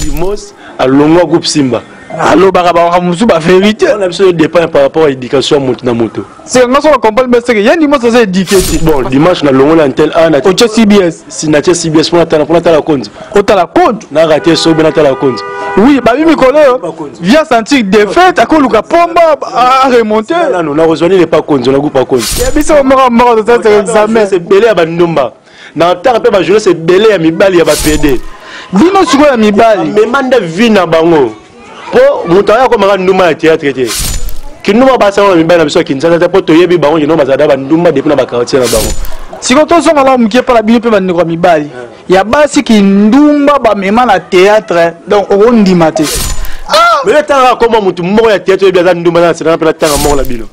Limos à longo groupe Simba. Allo baraba musu ba vérité. On a besoin de dépend par rapport à l'éducation na moto. C'est nga so comprendre mais c'est ya Limos ça éduqué. Bon, dimanche na longo l'antenne A na Ocho CBS. Si na CBS pour la compte. Ota la compte. Na raté so bien la compte. Oui, bah oui, Mikolo, vient sentir défaite, à quoi Luka Pomba a remonté. Non, on a rejoint les pas compte, on a pas compte. Il y a mis ça mort de cet examen. C'est belé à Bandumba. Dans le temps, après, je c'est belé à Mibali à PD. Dis-nous sur quoi Mibali. Mais manda vina bango. Pour montrer comment Bandumba a théâtre. Qui nous va passer à Mibali, qui ne s'est pas toyé, bango, qui nous va s'adapter à Bandumba depuis la quartier là bango. Si quand on s'en va là, pas la bien, peut venir Mibali. Il y a basi qui ndumba ba mema na théâtre, donc on dit maté. Mais le temps comment mutu moko ya théâtre bien ndumba na c'est na pela temps moko la bino.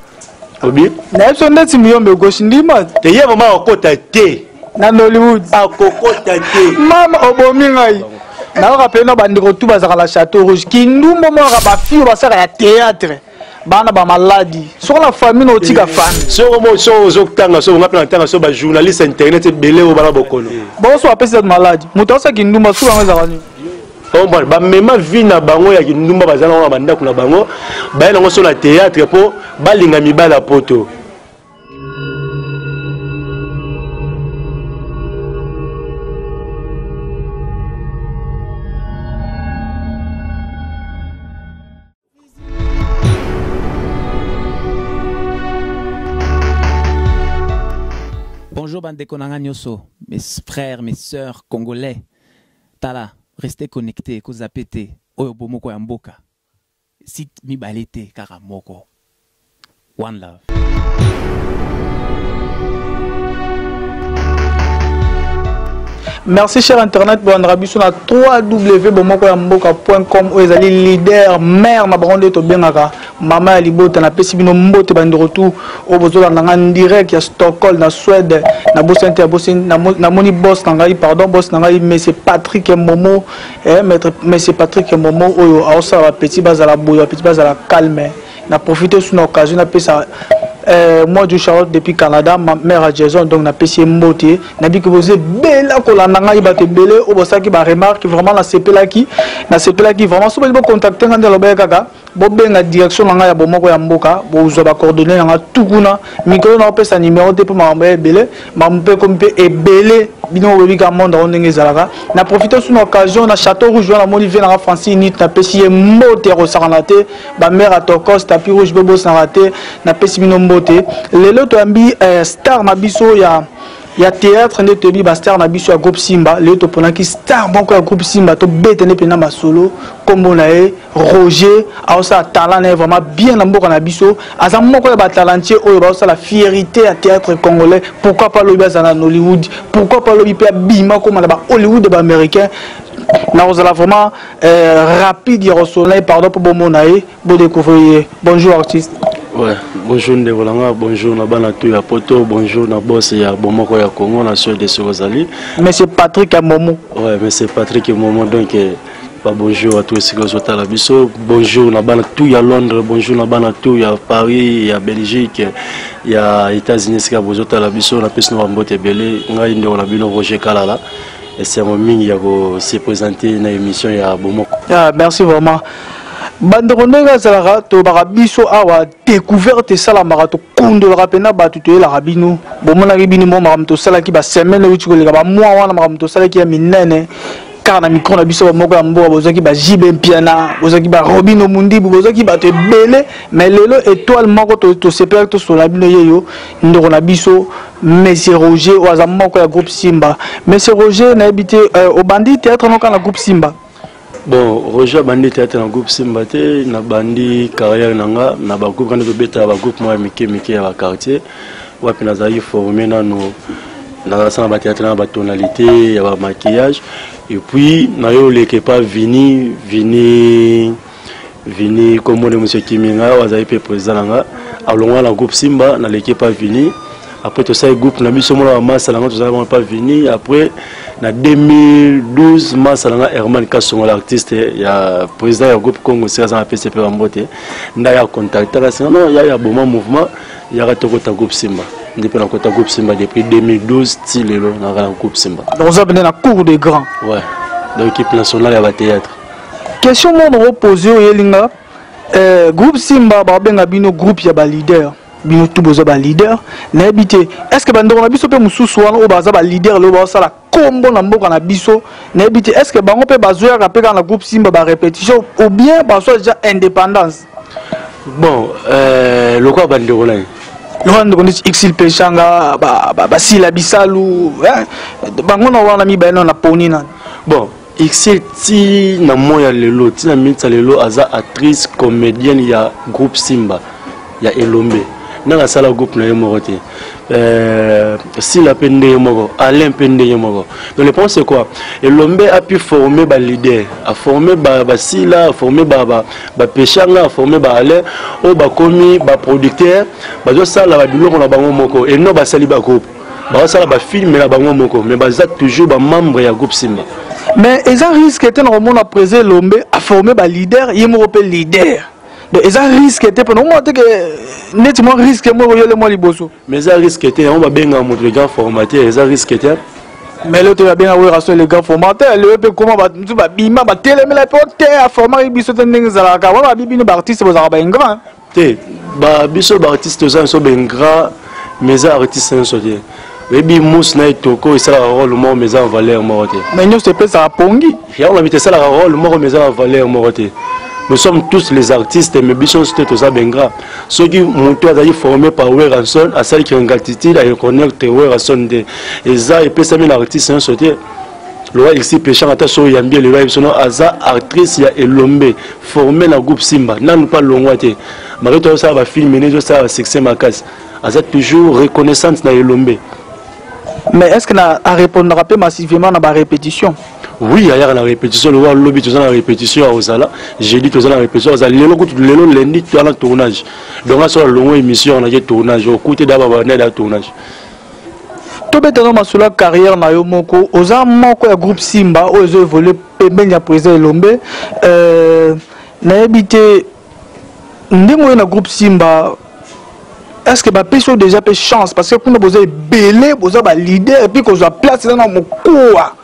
Obi? Na so ndeti miyombe gauche ndima. Te ye mama okota te. Na Hollywood. Akokota te. Mama obomi ngai. Na rappelle na bandiko tout bazaka la Château Rouge. Ki ndumba mo ka ba fille ba saka ya théâtre. Bana ba maladie. Sur la famille no tika fan. So mo so zokutanga so ngapela ntanga so ba journaliste internet belé o bana bokono. Bon so apesi cette maladie. Muto sa ki ndumba so ngeza kani. Bon ba mema vie na bango ya ki ndumba bazana na banda kuna bango. Ba na so na théâtre po balinga mibala poto. Bonjour Bandeko Nanganyoso, mes frères, mes sœurs congolais. Tala, restez connectés, kozapete, oyobomoko yamboka. Site mibalete karamoko. One love. Merci cher internet pour un sur la www.bomokoyamboka.com où ils allaient leader mère na bronde to bengaka mama libota na pesibino mbote bande retour au besoin en direct à Stockholm na Suède na Bosente na moni boss ngai pardon boss ngai monsieur Patrick Momo maître monsieur Patrick Momo oyo aosa petit bazala boyo petit bazala calme na profiter sur l'occasion na pesa moi du Charlotte depuis Canada ma mère a Jason donc na PC mbote na bi que vous êtes bella kolanda ngai ba te belé o bosaki ba remarque vraiment na CP là qui vraiment so ba contacter ngande lobe kaka bo benga direction ngai ya bomoko ya mboka bo zo ba coordonner nga tukuna micro na pesa numéro te pour ma belé ma mpe comme pe e belé bino webi ka monde on ndenge zalaka na profiter sur l'occasion na Château Rouge na monivier na Francine nit na PC mbote ro sakanate ba mère a tokos tapis rouge bebo sanate na PC bino lelo to ambi star na biso ya théâtre ne tobi ba star na biso ya groupe Simba lelo to pona ki star bonko ya groupe Simba to betene pena ma solo comme na Roger a sa talent est vraiment bien na mboka na biso aza moko ya ba talentier oyo ba sa la fierté à théâtre congolais pourquoi pas lobi za na Hollywood pourquoi pas lobi pe bima comme na ba Hollywood ba américain na ozala vraiment rapide ya soleil pardon pour bon monae bo découvrir bonjour artiste. Ouais, bonjour Ndevolanga, bonjour na bana tu ya poto, bonjour na boss ya bomoko ya Congo na sur de Sorozali. Monsieur Patrick Momo. Ouais, monsieur Patrick Momo donc bonjour à tous ceux qui sont à la biso, bonjour na bana tu ya Londres, bonjour na bana tu ya Paris, ya Belgique, ya États-Unis qui sont à la biso na pesi no mbote belé, ngai ndo na bino Roger Kalala. Et c'est un moment il y a se présenter dans l'émission ya bomoko. Ah, merci vraiment. Bandronega Zalara, to barabiso awa découverte sala marato kondo la rapena batu to la rabino bomona ribini mo maramto sala ki ba semaine uti ko lega ba mois wana maramto sala ki ya minene car na micro na biso moko ya mbo bozaki ba jibe piana bozaki ba robino mundi bozaki ba te belé mais lelo étoile moko to sepel to so la bino yeyo ndoko na biso monsieur Roger oza moko ya groupe Simba monsieur Roger na habité au bandit théâtre no kana groupe Simba. Bon, Roger Bandi théâtre dans le groupe Simbate, na bandi carrière nanga, na ba groupe quand on beta ba groupe moi mike ya quartier, wa pina zayi formé na no na sa ba théâtre na ba tonalité, ya ba maquillage et puis na yo leke pas vini comme le monsieur Kiminga wa zayi pe président nanga, alonga na groupe Simba na leke pas vini. Après tout ça le groupe na biso mo la masse la tout ça pas vini après na 2012 mars na Herman Kasongo l'artiste ya président du groupe Congo c'est ça PCP Mbote nda ya contacter la non ya bon mouvement ya ratokota groupe Simba depuis na kota groupe Simba depuis 2012 ti lelo na groupe Simba donc ça venait na cour des grands ouais dans l'équipe nationale ya théâtre question mon reposé au Yelinga groupe Simba babenga bino groupe ya ba leader bino tout boza ba leader na habité est-ce que bandoko na biso pe mususu wana o baza ba leader lo ba sala kombo na mboka na biso na habité est-ce que bango pe bazoya rapeka na groupe Simba ba répétition ou bien baso déjà indépendance bon le quoi bandeko na le ndeko ndi xil pechanga ba sila bisalu bango na wana mi ba na poni na bon Ixil ti na moya lelo ti na minta lelo aza actrice comédienne ya groupe Simba ya Elombe na la sala groupe na yemo te Sila pende yemo Alain pende yemo donc le point c'est quoi Elombe a pu former ba leader a former ba Sila a former ba Pechanga a former ba Alain o ba komi ba producteur ba zo sala ba biloko na bango moko et non ba sali ba groupe ba sala ba film na bango moko mais ba za toujours ba membre ya groupe Simba. Mais ils ont risqué de nous à présenter l'homme à former un leader, ils m'ont appelé leader. Donc ils ont risqué de pour nous montrer que nettement risqué moi le moi liboso. Mais ils ont risqué de on va bien montrer les grands formateurs, ils ont risqué de mais l'autre va bien avoir les grands formateurs, le peu comment va nous va bima va télé mais la porte à former biso tending za ka va bibino artiste vous avez un grand. Té ba biso artiste za so ben grand mais artiste so dia. Ebi mous na itoko ça rôle mo mais en valeur moroté. Mais nous c'est pas ça pongi. Ya on habite ça la rôle mo mais en valeur moroté. Nous sommes tous les artistes mais biso c'était tout ça ben grand. Ceux qui montent à y formé par Weranson à celle qui ont gratitude à reconnaître Weranson de et ça et puis ça mais l'artiste un sauté. Le roi ici péchant à ta so yambie le roi son aza actrice ya Elombe formé dans groupe Simba. Nan pas longwaté. Marito ça va filmer ça succès makas. Aza toujours reconnaissante na Elombe. Mais est-ce que na a répondre rapidement massivement dans la répétition? Oui, il y a la répétition, le roi lobby tout ça la répétition à Osala. J'ai dit tout ça la répétition, ça le lundi tu as le tournage. Donc là sur la longue émission on a eu tournage, au côté d'abord dans tournage. To betano masula carrière na yo moko, oza moko ya groupe Simba, ozo évoluer pembeni ya président Elombe na habité ndemo na groupe Simba. Est-ce que ma personne déjà fait chance parce que pour nous besoin belé, besoin ba leader et puis qu'on soit place dans mon cours.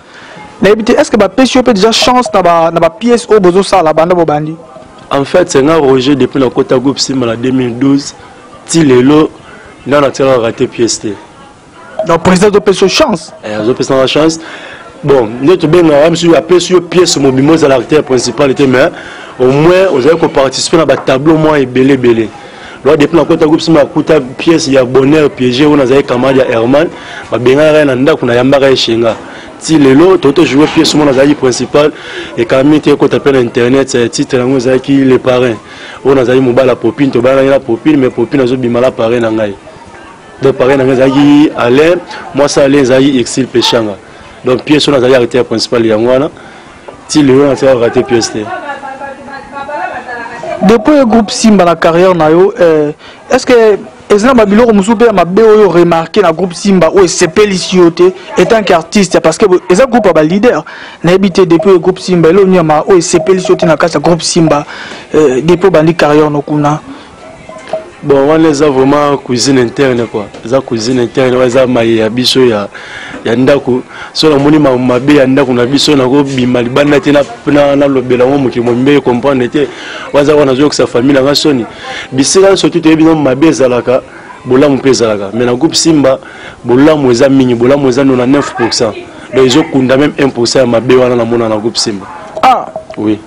Est-ce que ma personne fait déjà chance dans ma pièce au besoin ça la bande bandi? En fait, c'est un Roger depuis le côté groupe Simba en 2012, Tilelo n'a pas raté pièce. Donc président de personne chance. Ils ont fait la chance. Bon, notre bien même si la pièce mobile à l'acteur principal était mais au moins vous avez participé dans le tableau moi et belé. Lors depuis la côte groupe Simba kuta pièce ya bonheur piégé on a zai kamadi ya Herman ba benga na ndako na yambaka eshenga ti lelo toto jouer pièce mon azali principal et quand même te ko taper internet titre ngo zaki les parrains on a zali mobala popine to bana la popine mais popine azo bimala parrain na ngai donc parrain na ngai zaki Alain moi ça Alain zali exil pechanga donc pièce on a zali arrêté principal ya ngwana ti lelo on a raté pièce. Depuis le groupe Simba la carrière nayo est-ce que ezana babilo ko musupe ma beoyo remarqué na groupe Simba ou c'est pelicioté étant qu'artiste parce que eza groupe ba leader na habité depuis le groupe Simba lo nyama ou c'est pelicioté na kasa groupe Simba depuis bandi carrière no kuna. Bon, on les a vraiment cuisine interne quoi. La cuisine interne, on les a maïa biso ya ndako. So la moni mabe ya ndako na biso na ko bima libanda tena na lobela mo muki mombe comprendre te. Waza wana zo que sa famille nga soni. Bisela surtout te bino mabe zalaka, bola mu pezalaka. Mais na groupe Simba, bola mu eza mingi, bola mu eza 99%. Donc ils ont kunda même 1% mabe wana na mona na groupe Simba. Ah, oui.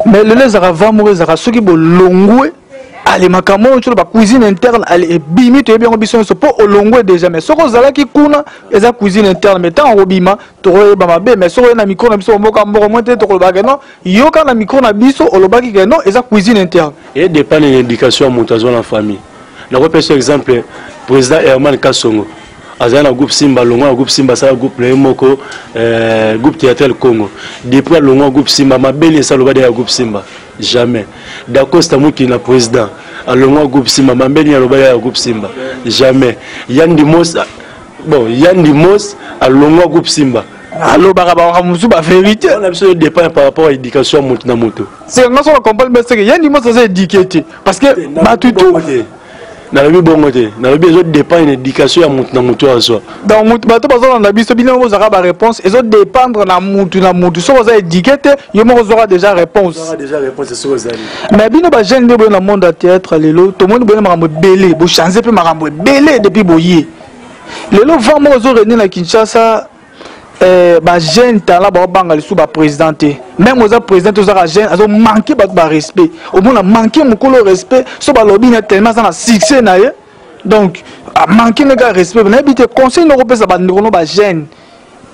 Mais le les arava mo ezaka soki bolongwe allez makamo sur la cuisine interne allez bimi to bien ambition so po olongwe déjà mais soko zala ki kuna eza cuisine interne mais tant robima to ba mabe mais soko na micro na biso moka mboko monte to kolobaka non yoka na micro na biso olobaki que non eza cuisine interne et dépend de l'éducation montazo la famille. Na ko par exemple président Herman Kasongo azana groupe Simba longo groupe Simba ça groupe le moko groupe théâtral Congo depuis longo groupe Simba mabeli ça loba de groupe Simba jamais d'Acosta muki na président longo groupe Simba mabeli ya loba de groupe Simba jamais Yandimos bon Yandimos longo groupe Simba allo baraba musu ba vérité on a besoin de dépend par rapport à l'éducation moto. C'est on comprendre mais c'est Yandimos ça éduqué parce que matutu nalobi bongo te nalobi ezo dépend une éducation ya mutu na mutu aso donc mutu bato bazo na biso bino bozaka ba réponse ezo dépendre na mutu so baza éduqué te yo moko zora déjà réponse c'est ça mais bino ba jeune de na monde de théâtre lelo to monde bona makambo belé bo changer pe makambo belé depuis boye lelo va mo zo reni na Kinshasa ba jeune talent ba banga lisu ba présidenter même aux président aux jeune azo manquer ba respect au moins manquer mukolo respect so ba lobby na tellement ça na succès na ye donc a manquer le respect na habiter conseil no repesa ba ndikono ba jeune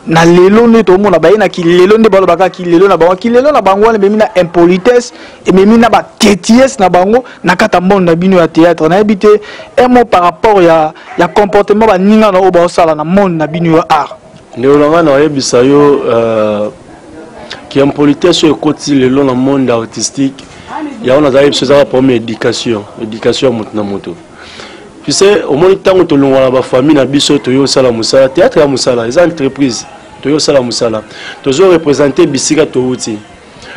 na lelo ne to mona ba na ki lelo nde ba lobaka ki lelo na bango wana bemi na impolitesse et bemi na ba tetiesse na bango na kata monde na bino ya théâtre na habiter un mot par rapport ya comportement ba ninga na o ba sala na monde na bino ya art. Néolanga na yebisa yo qui en politesse et côté le long dans monde artistique ya on a zaïb ce ça pour éducation na moto tu sais au moins tant que longa ba famille na biso to yo sala musala théâtre ya musala les entreprises to yo sala musala to zo représenter bisika to uti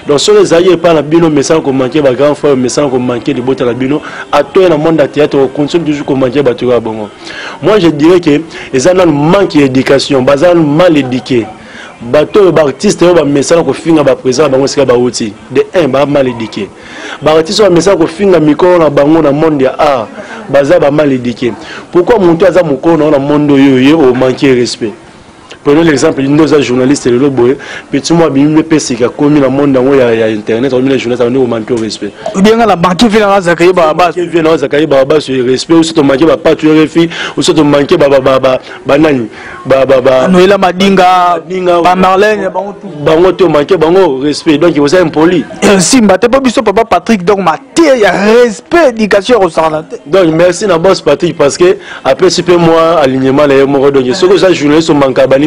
donc sur les aïeux par la bino message qu'on manquait ba grand frère message qu'on manquait de botte la bino à toi dans monde de théâtre on continue toujours qu'on manquait ba to bon moi je dirais que les gens manquent d'éducation bazan mal éduqué bateau artiste ba message ko finga ba présent bango sika ba outil de un ba mal éduqué ba artiste ba message ko finga micro na bango na monde ya art baza ba mal éduqué pourquoi monter aza moko na monde yo o manquer respect. Prenons l'exemple de journaliste le boy petit moi bimbe pesi ka komi na monde ngo ya internet on les journalistes on manque au respect bien la banque vient na zakai baba sur respect ou surtout manquer ba pas tu refi ou surtout manquer ba nani ba Noela Madinga ba Marlène bango to manquer bango respect donc vous êtes impoli simba te pas biso papa Patrick donc maté ya respect éducation au santé donc merci na boss Patrick parce que après super moi alignement les mo donc ce que ça journaliste manque ba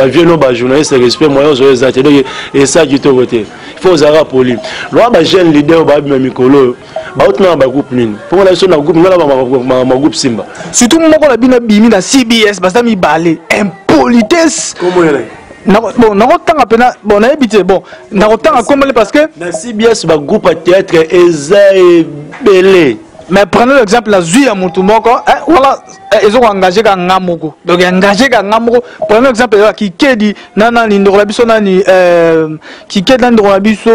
vieux no ba journaliste respect moyen aux autres donc et ça qui te voter il faut zara poli loi ba jeune leader ba bi mikolo ba outna ba groupe nini pour la so na groupe ngala ma groupe Simba surtout moko la bina bimi na CBS basa mi balé impolitesse comment elle bon nakotanga pena bon na ebité bon nakotanga komele parce que na CBS ba groupe théâtre eza belé. Mais prenez l'exemple la Zui à Moutoumoko, voilà, ils ont engagé un Namoko. Donc engagé un Namoko. Prenez l'exemple là qui dit nana ni ndorobiso nani qui dans ndorobiso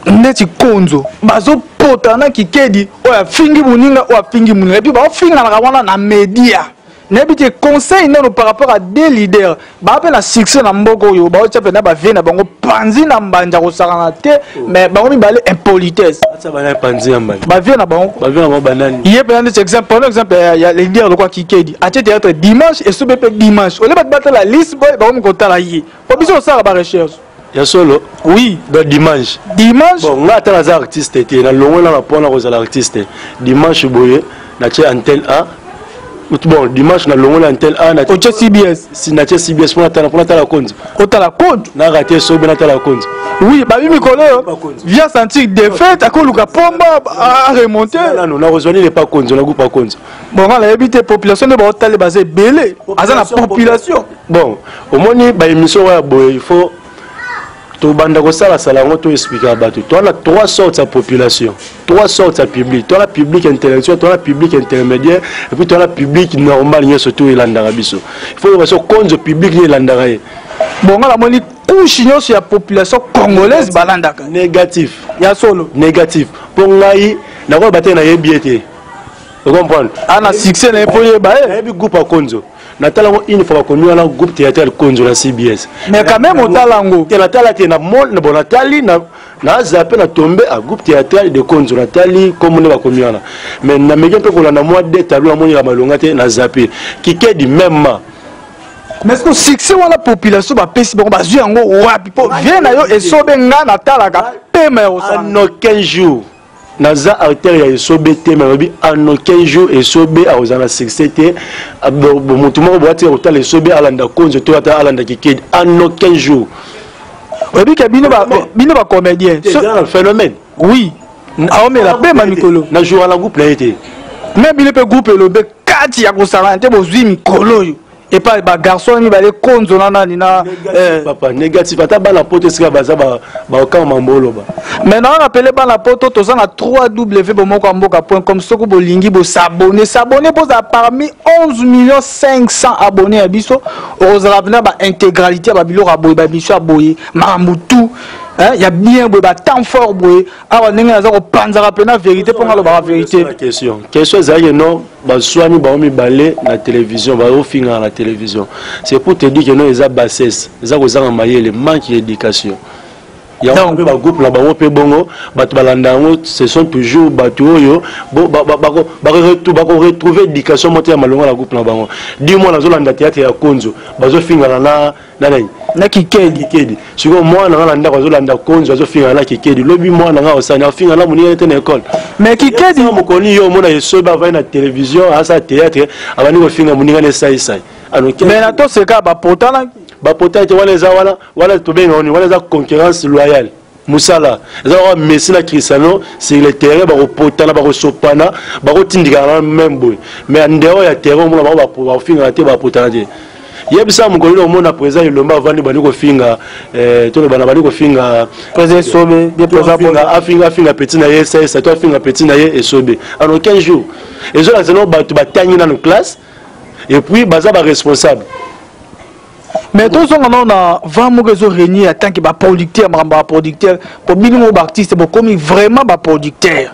neti konzo. Bazo potana qui dit oya fingi muninga oya fingi muninga. Et puis ba finga na kawana na media. N'habite conseil non par rapport à des leaders. Ba appelle la succès na mboko yo ba otcha pena ba vena bango panzi na mbanja ko sakana te mais bango mi balé impolitesse. Ça ba na panzi na mbanja. Ba vena bango banani. Hier par exemple, par exemple il y a les leaders de quoi qui dit à théâtre dimanche et sous dimanche. On va battre la liste boy ba on compte la yi. Pas besoin ça ba recherche. Ya solo oui donc dimanche bon nga ta la artiste était na longo na pona ko za artiste dimanche boye na che antenne A. Bon, dimanche, na longo la antenne A, na CBS. Si na CBS, pour la compte. La compte. Na raté so bien la compte. Oui, bah oui, vient sentir défaite, à quoi Luka Pomba a remonté. Non, na rejoindre les pas compte, on a pas compte. Bon, la habité population de Baotale basé belé. À la population. Bon, au moins bah émission il faut to banda ko sala sala ngo to expliquer bato. Tu as trois sortes de population, trois sortes de public. Tu as le public intellectuel, tu as le public intermédiaire et puis tu as le public normal ni surtout ilandara biso. Il faut que ce compte public ni ilandara. Bon, la moni couche sur la population congolaise balandaka. Négatif. Ya solo. Négatif. Pour ngai na ko baté na yebiete. Vous comprenez? Ana succès na epoye ba e. Ebi groupe Konzo. Natala une fois connu un groupe théâtre Konzo la CBS. Mais quand même au talango. Que Natala te na mol na bonatali na zappé na tombé à groupe théâtre de Konzo Natali comme on va connu là. Mais na megen pe ko na mois de tableau amoni ya malonga te na zappé. Qui di même ma. Mais est-ce que succès ou la population va pesi bon ba zu yango wapi po vient na yo et sobenga na talaka pema yo sa. En aucun jour. Naza artère ya esobe te mais en aucun jour esobe a ozana succès te mutumo boati otala esobe alanda konzo to ata alanda kikedi en aucun jour. Obi ka bino ba comédien. C'est un phénomène. Oui. Ah mais la pema mikolo. Na jour la groupe na été. Même bino pe groupe lobe kati ya ko sala te bozwi mikolo yo. Et pas les garçons ni les konzo na papa négatif ata ba la pote sika baza ba ka mambolo ba Maintenant, rappelez pas la poto, tous en a 3w.com, ce que vous lingi, vous s'abonner. S'abonner pour parmi 11 500 abonnés à Bisso. Vous allez venir intégralité à Bilo, à Bisso, à Boye, Maramoutou. Il y a bien de temps fort. Alors, on a la vérité pour la vérité. Question c'est non, soit nous avons balé la télévision, on finir la télévision. C'est pour te dire que nous avons bassesse, nous avons le manque d'éducation. Il y a un groupe là-bas, ce sont toujours bateaux, retrouver l'éducation montée à Malonga, la groupe là-bas. Dis-moi, dans le théâtre, il y a Konzo, bazo finir na kikedi siko mwana ngalanda kozolanda konzo azofinga na kikedi lobi mwana nga osani afinga na muni ete na école mais kikedi mokoni yo mona yeso ba va na télévision asa théâtre abani ko finga muni ngane sai mais na to seka ba potana te wala to benga oni wala za concurrence loyale musala za Messi na Cristiano sur le terrain ba ko potana ba ko sopana ba ko tindika na même boy mais ndeo ya terrain mona ba finga te ba potana te yebisa mukolo omona président ilomba vandi bani ko finga tolo bana bani ko finga président sobe bien président afinga petit na ye ça toi finga petit na ye et sobe en 15 jours et zo la zeno ba tangi dans classe et puis baza ba responsable mais tous on a vraiment réseau réunir en tant que producteur producteur pour bino artiste pour comme vraiment ba producteur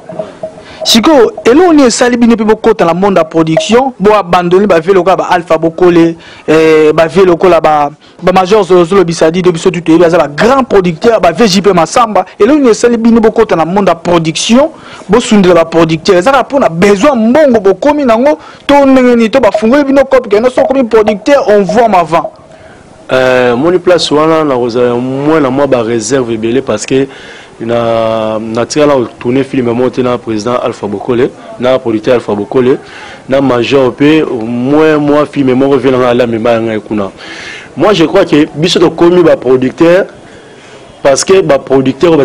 siko elo ni esali bino pe beaucoup dans le monde de la production bo abandonner ba velo ka ba alpha bokole ba velo ko la ba major zolo bisadi de biso tuté ba grand producteur ba VJP Masamba elo ni esali bino beaucoup dans le monde de la production bo sundela ba producteur ça pour na besoin mbongo bokomi nango to ndengeni to ba fungoli bino cop que no so comme producteur on voit avant mon place wana na rosa moi na moi ba réserve belé parce que na tirala tourner film monté na président Alpha Bokole na producteur Alpha Bokole na major pe moi film mo revient na la même nga kuna moi je crois que biso to komi ba producteur parce que ba producteur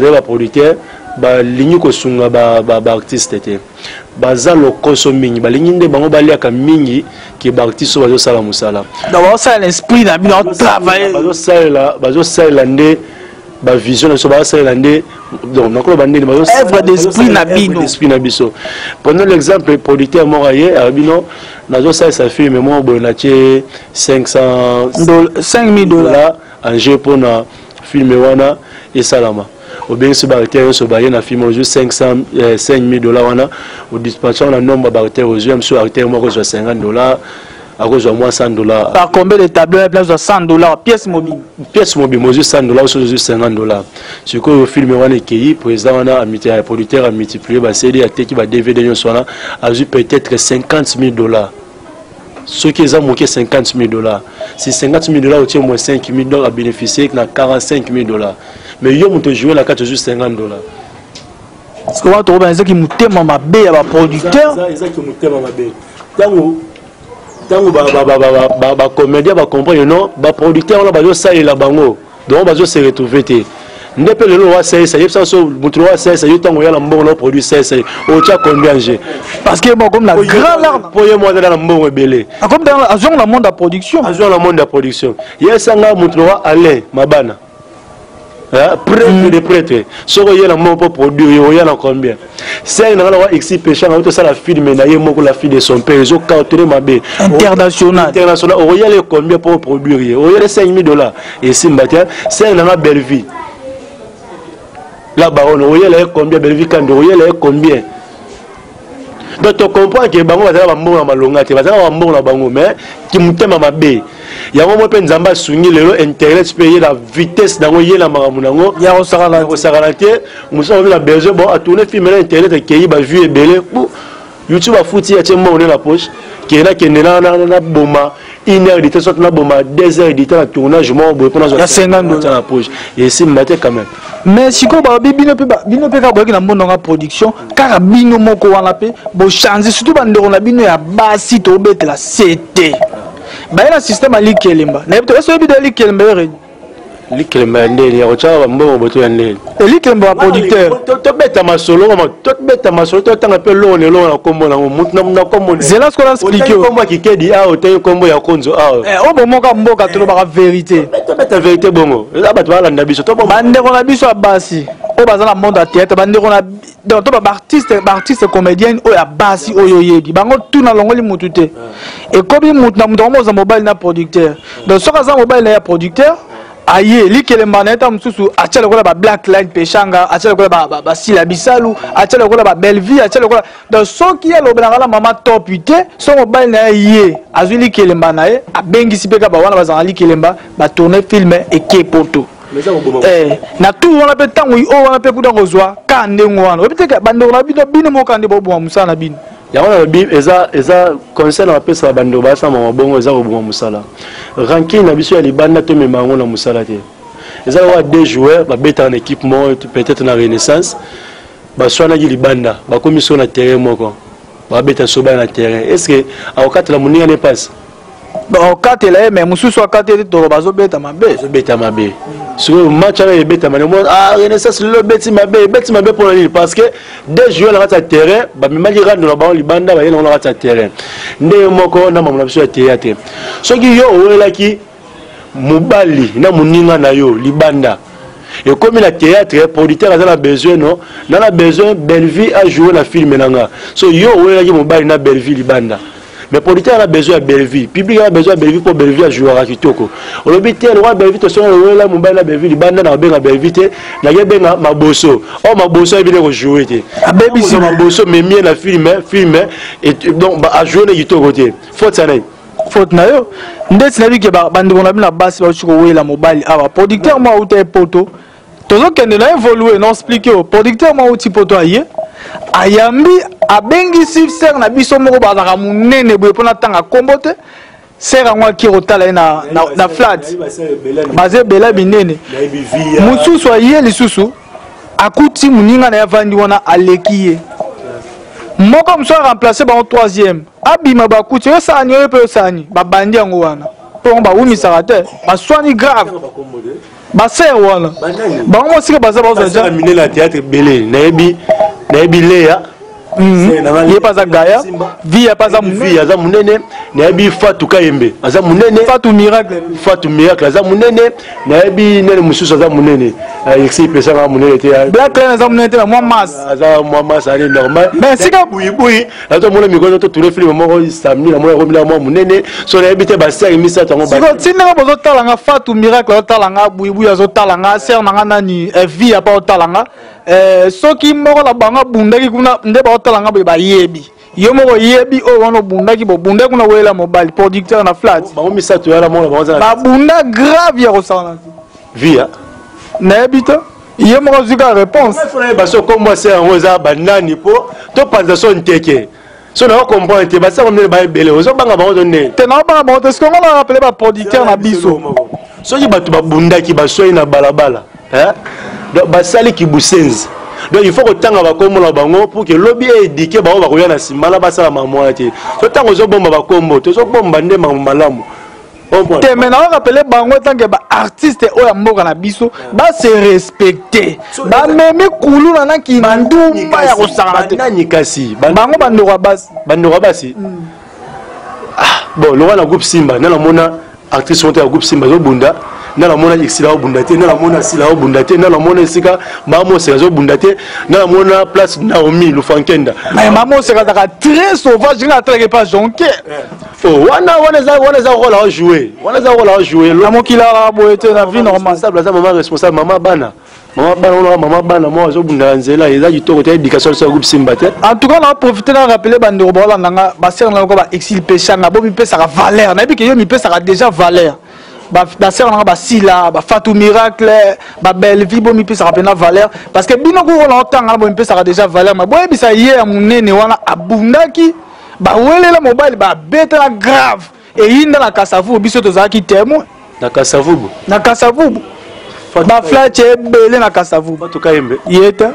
ba ligne ko sunga ba artiste te baza lokoso mingi ba ligne nde bango baliaka mingi ki ba artiste bazo sala musala d'abord ça l'esprit na bino travailler bazo sala nde ba vision so ba sala nde donc nakolo bande bazo œuvre d'esprit na bino biso prenons l'exemple producteur moraye abino nazo sala sa film mo bona che $5,000 en jeu pour na film wana et salama au bien ce barrière so ba na film juste $5,000 wana au dispatch on a nombre barrière aux yeux sur artère mo ko $50 à cause de moi $100 par combien de tableaux place de $100 pièce mobile moi juste $100 sur $50 ce que le film wana qui président wana amité producteur a multiplié ba CD a qui ba DVD yon sona a eu peut-être $50,000 ceux qui ont manqué $50,000 si $50,000 au tient moins $5,000 à bénéficier na $45,000 mais yo monte jouer la carte juste $50 parce que on trouve un qui mutema mabe ya ba producteur ça qui mutema mabe tango ba comédien ba comprendre non ba producteur on ba ça et la bango donc ba se retrouver té ndepe lelo wa ça y ça so mutu wa ça yo tango ya la mbongo na produit ça o tia combien j'ai parce que bon comme la grand larme pour moi dans la mbongo belé comme dans la monde de production yes nga mutu wa aller mabana prêtre de prêtre soko yela mo pour produire yo yana combien c'est na la exi péchant auto ça la fille mais na ye moko la fille de son père zo cartonné mabe international o yela combien pour produire o yela $5,000 et simbatia c'est na belle vie la baronne o yela combien belle vie quand o yela combien donc tu comprends que bango bazala ba mbongo na malonga te bazala ba mbongo na bango mais ki mutema mabe ya mo pe nzamba sungi lelo internet payer la vitesse dango yela makamu nango ya ko sakala te muso na besoin bon a tourner film na internet ke ba vue ebele YouTube a fouti ya temo na la poche ke na boma 1 heure de temps na boma 2 heures de temps tournage mo bo pour na $50 na poche et c'est maté quand même mais si ko ba bino pe ka boki na mbono nga production car bino moko wana pe bo changer surtout bandeko na bino ya basi to betela CT ba ina système ali kelemba na ebto eso ebi de ali kelemba re Likemba ndeli ya kocha mbongo boto ya ndeli Likemba producteur to beta masolo to tanga pe lo na kombo na mutu na kombo zela skola expliquer kombo kikedi a ote kombo ya konzo a o bomoka mboka to ba vérité to beta vérité bongo eza bato bala ndabiso to bande ko na biso abasi au bazar dans le monde à théâtre bandeko na donc to ba artiste comédien o ya basi oyo yebi bango tout na longoli mutute et comme mutu na mutu za mobile na producteur donc soka za mobile na ya producteur aye likele maneta mususu achele kola ba black line peshanga achele kola ba sila bisalu achele kola ba belle vie achele kola donc soki ya lobela la mama top 8 so mobile na ye azwi likele manaye abengisi peka ba wana bazana likele mba ba tourner film et kepoto na tout on appelle tant oui on appelle kuda kozwa kande ngwana obiteka bando na bino mo kande bo bo musala bino ya wana bib eza conseil na pesa bando ba sa mama bongo eza ko bo musala ranking na biso ya libanda to memango na musala te eza wa deux joueurs ba beta en équipement peut-être na renaissance ba swana gi libanda ba komiso na terrain moko ba beta soba na terrain est-ce que au quatre la moninga ne passe bon quatre là mais mususu akate to bazo beta mabe sur le match avec beta mabe ah renaissance le beti mabe pour lui parce que deux joueurs na ta terrain ba mimali rando na ba libanda ba yena na ta terrain nde moko na mamuna biso ya théâtre soki yo welaki mobali na moninga na yo libanda et comme la théâtre producteur a besoin non na a besoin Belleville à jouer la film nanga so yo welaki mobali na Belleville libanda mais producteur a besoin de Belleville, public a besoin de Belleville pour Belleville à jouer à Kitoko. On le dit le roi Belleville to son le la mobile la Belleville banda na benga Belleville na benga maboso. Oh maboso il vient jouer té. A baby si maboso mais mien la film et donc à jouer na Kitoko té. Faute ça nay. Faute na yo. Ndeti na bi ke ba bande na na basi ba chuko we la mobile aba producteur moi ou té poto. Tozo kende na évoluer non expliquer au producteur moi ou ti poto aye. Ayambi abengi sifser na biso moko bazaka munene boye pona tanga kombote sera ngwa ki rotala na flat baze bela binene mususu aye lisusu akuti muninga na yavandi wana alekiye moko mso remplacer ba en troisième abima bakuti yo sani yo pe sani babandi yango wana po ba umisa te baswani grave baser wana bango sika baza baza mine la théâtre belé na Léa il pas à Gaïa vie pas à vie aza munene na bi Fatou Kayembe aza munene Fatou miracle aza munene na bi nene mususu aza munene exi pesa nga munene te black line aza munene te moi mas ali normal mais sika buyi azo mona mikono to tourner film moko samedi na mona moi munene so na bi te ba ser misa tango ba siko tinga bozo talanga Fatou miracle talanga buyi azo talanga ser nanga nani vie pas talanga soki moko la banga bundaki kuna nde ba talanga ba yebi yo moko yebi o wana bundaki bo bundaki kuna wela mobile producteur na flat ba misa to yala mona ba bunda grave ya kosala via na ebita yo moko zika réponse fona ba so comme moi c'est en rosa banani po to panza so nteke so na comprendre te ba sa comme ba belé ozo banga ba ozo ne te na banga ba to ce qu'on a appelé ba producteur na biso so ki batu ba bundaki ba so ina balabala donc basali ki busenzi donc il faut que tanga ba kombo na bango pour que lobby éduquer ba ba koya na simala ba sala mamoa te so tanga zo bomba ba kombo to zo bomba nde malamu te maintenant rappeler bango tant que ba artiste o ya mboka na biso ba se respecter ba meme kulu na ki ndumba ya kosala te nani kasi bango bando basi bon lo wana groupe Simba na mona actrice monte ya groupe Simba zo bunda na mona exila bundate na mona sila bundate na mona sika mamo sezo bundate na mona place Naomi Lufankenda mais mamo seka très sauvage na télé pas jonqué oh wana za rôle à jouer la mokila la boete na vie normale ça blaza maman responsable maman bana moi zo bunda nzela eza kitoko te éducation sur groupe Simba te en tout cas on a profité de rappeler bande bola nga ba ser nga ko ba exil peshanga bo mi pesa valeur na bi ke yo mi pesa déjà valeur ba ser nga ba sila ba Fatou miracle ba belle vie bo mi pesa pena valeur parce que bino ko la tanga bo mi pesa déjà valeur ma boye bisa hier munene wana abundaki ba welela mobile ba beta grave et inda na kasavu biso to zaki témoin na kasavu ba flache belé na kasavu Fatou Kayembe yeta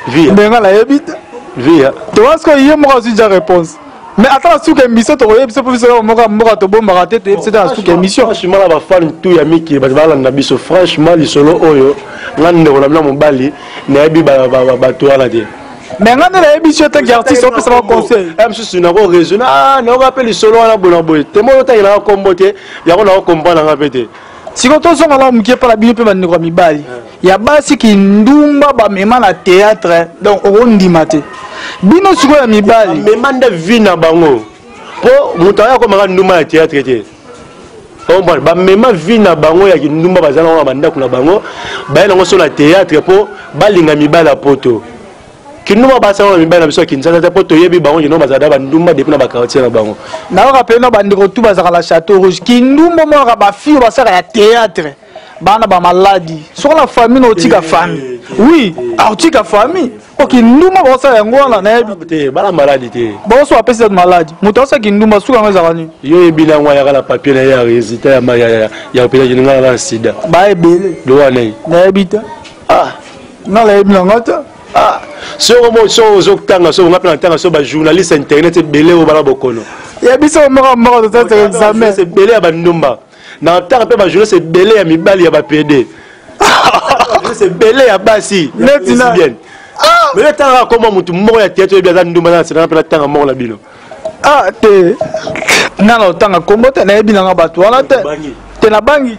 via benga la yebita via to est-ce que yé mo aussi déjà réponse mais attends sous que mission to yebisa pour ça mo to bomba raté c'est dans sous que mission franchement la ba fan tout ya miki ba na biso franchement li solo oyo ngande ko na mobali na yebi ba to ala de mais ngande la yebi te artiste on peut savoir conseil même si na ko raisonner na rappelle solo na bona boy te mo ta ina kombote ya ko na comprendre nga pete si quand on songa la mukie pa la bino pe ba ndeko mibali ya basi kindumba bamema na théâtre donc okondima te bino sikoyo ya mibali mema nde vi na bango po moto aya komaka ndumba ya théâtre te bamema vi na bango ya kindumba baza nango na bandako na bango baye nango so na théâtre po balinga mibali ya poto kindumba basala na mibali na biso ya Kinshasa te po toyebi bango kino bazala bandumba depuis na bakartier na bango nayoka mpe no bandeko tu bazaka la Château Rouge kindumba moyoka bafille basaka ya théâtre bana bamaladi soko na famille na otika famille oui otika famille oki ndumba basala yango wana nayebi te bana maladi te boso apesa maladi moto asaki ndumba suka ngo ezaka nini yo yebi na ngwa ya kala papier na ya résultat ya opération kinga na sida ba ebele do wana nayebi te na nayebi na ngata so mo so zokutanga so ngapela ntanga so ba journaliste internet ebele o bala bokono ya biso moko to tete examen c'est belé ya bandumba na ntanga pe ba journaliste ebele ya mibali ya ba PD c'est belé ya basi bien mais le temps comment mutu moko ya théâtre bien ndumba na c'est na pe ntanga moko la bino te nana otanga kombo te nayebi nanga bato wana te te na bangi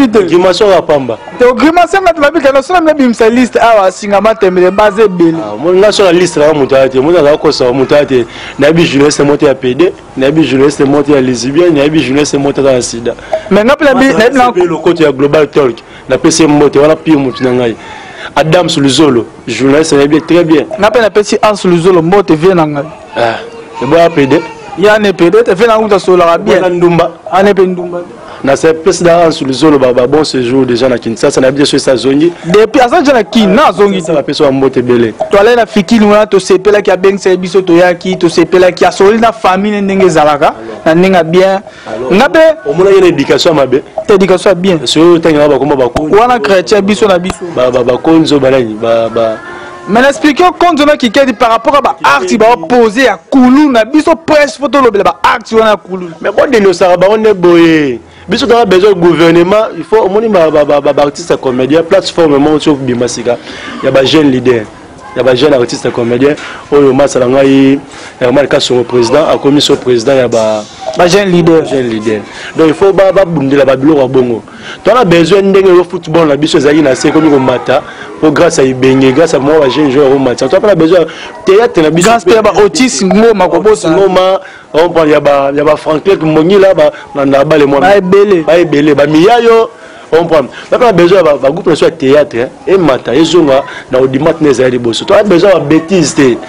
te dimension ya pamba te ogrimation ngati mabika na sona mebimisa liste awa singa matembele base ebele nga so na liste na mutu ate mutu azala kosa mutu ate nayebi journaliste moto ya PD nayebi journaliste moto ya lesbien nayebi journaliste moto ya sida mais nga pela nayebi na lokoto ya global talk na pesi moto wana pire mutu na ngai Adam Suluzolo journaliste nayebi très bien nga pela pesi Ans Suluzolo moto vie na ngai c'est bon ya PD ya ne PD te fait na nguta sola bien na ndumba ane pe ndumba na c'est plus dans Suluzolo ba bon séjour déjà na Kinshasa na bien sur sa zone depuis azanja na kin na zongi ça la personne mbote belé to ala na fikili wana to sepela ki abeng se biso to yaki to sepela ki asoli na famille ndenge zalaka na ndinga bien ngabe omona yene éducation mabe éducation bien so tanga ba komba ba ko wana chrétien biso na biso ba konzo balani ba mais expliquons quand on a qui dit par rapport à ba art il va poser à Koulou na biso presse photo le ba art wana Koulou mais bon de nos saraba on est boyé biso dans besoin gouvernement il faut au moins ba artiste comédien plateforme mo sur bimasika ya ba jeune leader ya ba jeune artiste comédien oyo masala ngai malika son président a commis son président ya ba jeune leader donc il faut ba bundela ba biloko bongo tu as besoin ndenge yo football na biso zaki na se comme ko mata pour grâce à Ibenge grâce à moi jeune joueur au match tu as pas besoin théâtre na biso grâce à ba Otis ngoma ko bossa ngoma on parle ya ba Franklin Mongi là ba na ba le moi ba ebele ba miyayo on prend pas besoin ba groupe sur théâtre et mata ezonga na audimat nezali bosso tu as besoin de bêtise té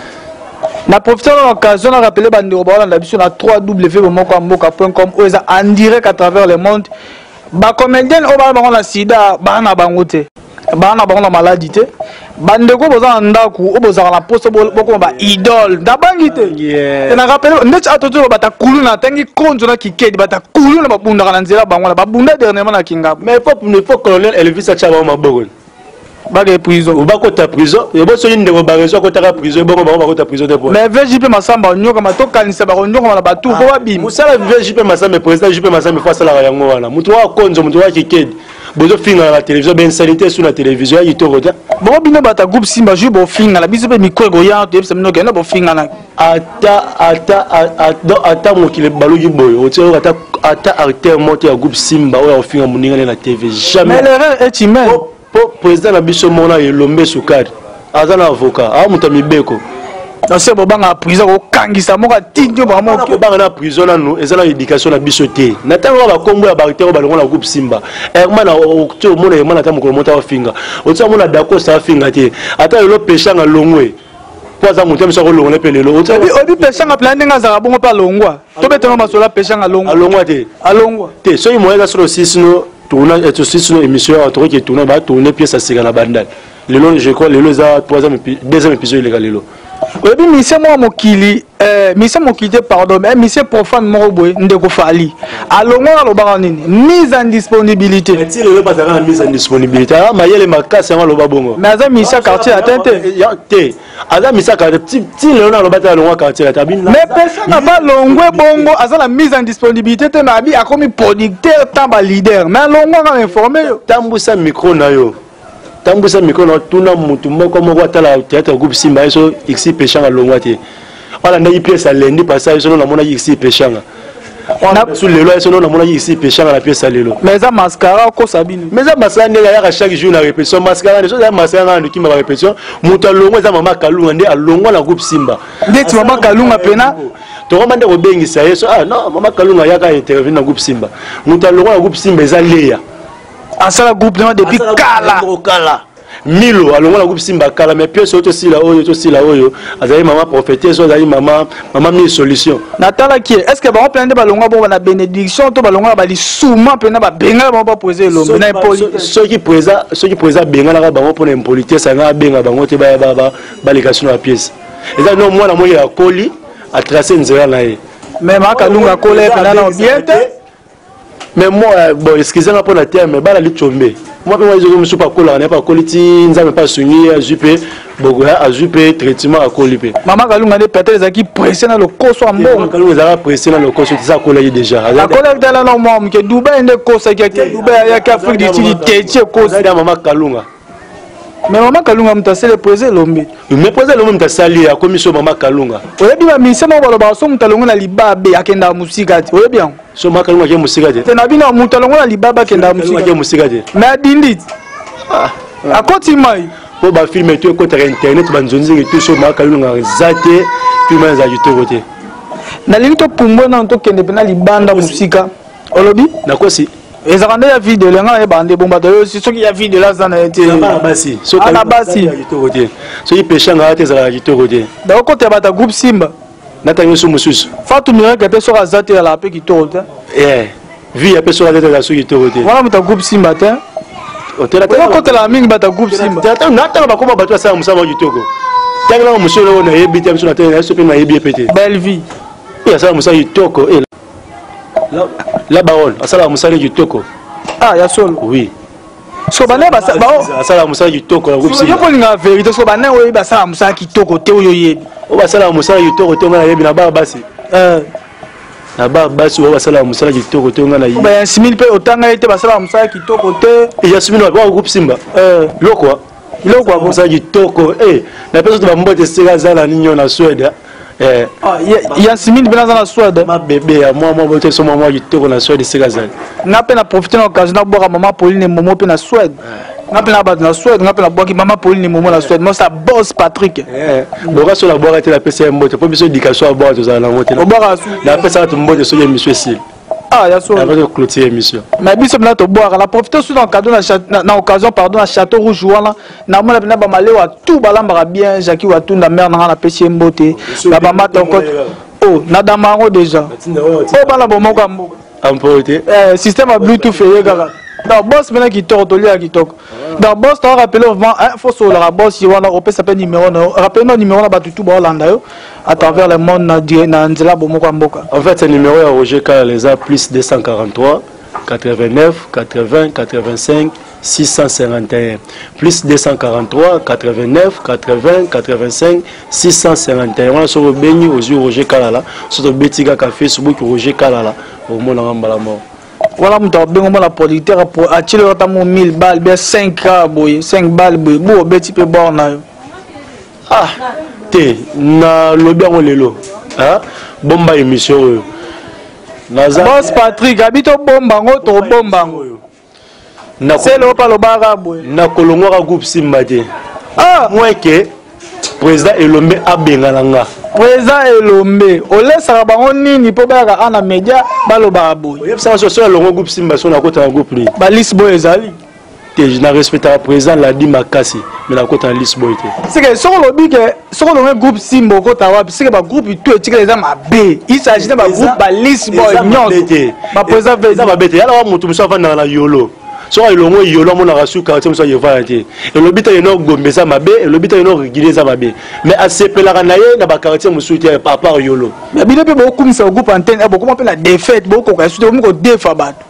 na profiter de l'occasion de rappeler bandeko ba na biso na www.mokamboka.com ou ça en direct à travers le monde ba comédien o ba bango na sida ba na bango te ba na bango na maladie te bandeko boza na ndaku o boza na poste boko ba idole da bangi te et na rappeler ndeti atoto ba ta kulu na tangi konzo na kikedi ba ta kulu na babunda kana nzela bango na babunda dernièrement na kinga mais il faut colonel Elvis Achaba maboko bague prison ou bako ta prison et bo so ndeko ba raison ko ta prison bongo bako ta prison de po mais VJP Masamba nyoka matoka ni saba nyoka na batu ko babi musala VJP Masamba président JP Masamba fa sala yango wana mutu wa konzo mutu wa kikedi bozo finga la télévision ben sanité sur la télévision yi to rota bon bino bata groupe Simba ju bo finga la biso be micro go ya to semino ke na bo finga na ata mokile balugi boyo otio ata acteur monte ya groupe Simba o ya finga muninga na TV jamais mais l'erreur est humaine po président na biso mona Elombe Sukari azana avocat a muta mibeko na se bobanga prison ko kangisa moka tindio ba mo ko banga na prison na no ezala éducation na biso te na tango ba kombo ya bartero ba longa na groupe Simba hermana okto mona hermana ta mokolo monta wa finga otsa mona dako sa finga te ata lo peshanga longwe poza mutu miso ko longwe pe lelo otsa obi peshanga plan nga za bongo pa longwa to betema masola peshanga longwa te so yi moya sur 6 no tourna et aussi sur émission à toi qui tourne ba tourner pièce à sigana bandal lelo je crois lelo za 2e épisode illégal lelo obi mise mo mokili mise mokité pardon mais mise profane mo boy ndeko fali alongo na lobaka nini mise en disponibilité ti lelo pas na mise en disponibilité ah mayele makasi ngalo babongo mais aza mise quartier atente te aza mise quartier ti lelo na lobata longwa quartier tabina mais personne na ba longwe bongo aza la mise en disponibilité te na bi akomi producteur tamba leader mais longwa ka informer yo tambusa micro na yo tambusa micro na tuna mutu moko moko atala théâtre groupe Simba eso ici pechanga longwa te wala ndayi pièce alendi passage so na mona ici pechanga Sur le loi, on a mon ici péché dans la pièce à l'élo. Mais ça mascara, quoi sabine. Mais ça mascara, il y a chaque jour la répétition. Mascara, les choses, la mascara, qui m'a répétition. Mouta longo, ça maman Kalunga, ndé à longo la groupe Simba. Ndé tu maman Kalunga pena. Tu remandé au bengi ça y est. Ah non, maman Kalunga y a qu'à intervenir dans groupe Simba. Mouta longo la groupe Simba, ça léa. Ah ça la groupe depuis Kala. Milo alongo la groupe Simba Kala mais pièce auto si la oyo azali maman prophétesse azali maman mi solution natala qui est-ce que ba plein de balonga bon na bénédiction to balonga ba li souma pena ba benga ba poser l'homme na impolitesse ceux qui présent benga na ba pour impolitesse nga benga bango te ba lekation la pièce et ça non moi na moi ya koli a tracé nzela na ye mais ma kalunga kole pena na bien mais moi bon excusez-moi pour la terme ba la lichombe moi je me suis pas collé on n'est pas collé nza me pas soigné azupe bogoya azupe traitement à colipé maman kalunga de peut-être les qui pressé dans le coso en bon kalunga za pressé dans le coso ça collé déjà la collègue de la norme que Dubaï ne coso qui Dubaï ya Afrique du Sud tétier coso maman kalunga mais maman kalunga mtasele poser l'homme mais poser l'homme mtasali ya commission maman kalunga oyebi ba mission ba ba so mutalongo na libabe akenda musika ti oyebi yango so maman kalunga ke musika te tena bina mutalongo na libabe akenda musika te mais adindi a continuer po ba film to ko ter internet ba nzonzi ke to so maman kalunga zate puis ma za yitokote na lingi to pumbo na to kende pena libanda musika olobi na kosi ezakande ya video lenga e bande bomba to si soki ya video la zana ete na basi so ana basi yitokote so yi pesha nga ate za yitokote da ko te bata groupe Simba natanyo so mususu fatu mira ke te so ka zate la pe ki to vie ya peso la tete la so yitokote wala muta groupe Simba te otela ko te la mingi bata groupe Simba ta na ta ba ko ba bato sa musaba yitoko tanga na musolo na yebi te musona tena so pe na yebi epete belle vie ya sa musaba yitoko la baronne asala musala yitoko ah ya solo oui so bana ba asala musala yitoko la groupe Simba yo ko linga vérité so bana oyi ba sala musala kitoko te oyo yebi o ba sala musala yitoko te ngana yebi na ba basi na ba basi o ba sala musala yitoko te ngana yebi ba simil pe otanga ete ba sala musala kitoko te ya simil ba groupe Simba lokwa ilokwa musala yitoko na peso to ba mbote sika zala ninyo na Suède ya simil bena na Suède ma bébé ya moi bote so moi yitoko na Suède sika zala na pe na profiter na occasion na boka maman Pauline Momo pe na Suède na pe na ba na Suède na pe na boki maman Pauline Momo na Suède moi ça boss Patrick boka so la boka te la pesa mbote po biso éducation aboka to zala na mote na pesa to mbote so ye monsieur Sil ya so avec clôture émission mais biso na to boka la profiter sur dans cadeau na occasion pardon na Château Rouge wana na mona na ba malewa tout balamba bien Jackie Watunda mère na pesa mbote na ba mata encore na damango déjà bala bomoko ambo emporté système à Bluetooth fait kaka dans boss maintenant qui tortolia qui toque dans boss t'as rappelé avant faut sur la boss il wana opé s'appelle numéro rappelle-nous numéro na batutu ba Hollande à travers le monde na nzela bomoko amboka en fait c'est numéro à Roger Kala les a plus 243 89 80 85 651 plus 243 89 80 85 651 on se rebeni aux yeux Roger Kala là sur betika ka Facebook Roger Kala là au monde en balamo voilà muta bengo la producteur pour attirer notamment 1000 balles bien 5 boy 5 balles boy bo beti pe borna te na lobi ngo lelo bomba émission boss Patrick habito bomba ngo to bomba ngo c'est le pas le barabo na kolongo ka groupe Simba te moi que président Elombe abengalanga président Elombe olesa bango nini po ba ka na média ba lo barabo yebisa so longo groupe Simba so na kota groupe ni ba lisbo ezali te je na respecte président la di makasi mais na kota lisbo te c'est que so lo bi que so lo groupe Simba kota wa c'est que ba groupe tout etika les am B il s'agit de ba groupe ba lisbo nyons ba président va ba bete ala wa mutu muso va na yolo so ilongo yolo mona rasuka te muso yeva te et le bita yeno gombesa mabe et le bita yeno rigileza mabe mais asepela na ye na ba quartier musu te papa yolo mais bino pe beaucoup kumisa groupe antenne beaucoup appelle la défaite beaucoup ka suite beaucoup defa bato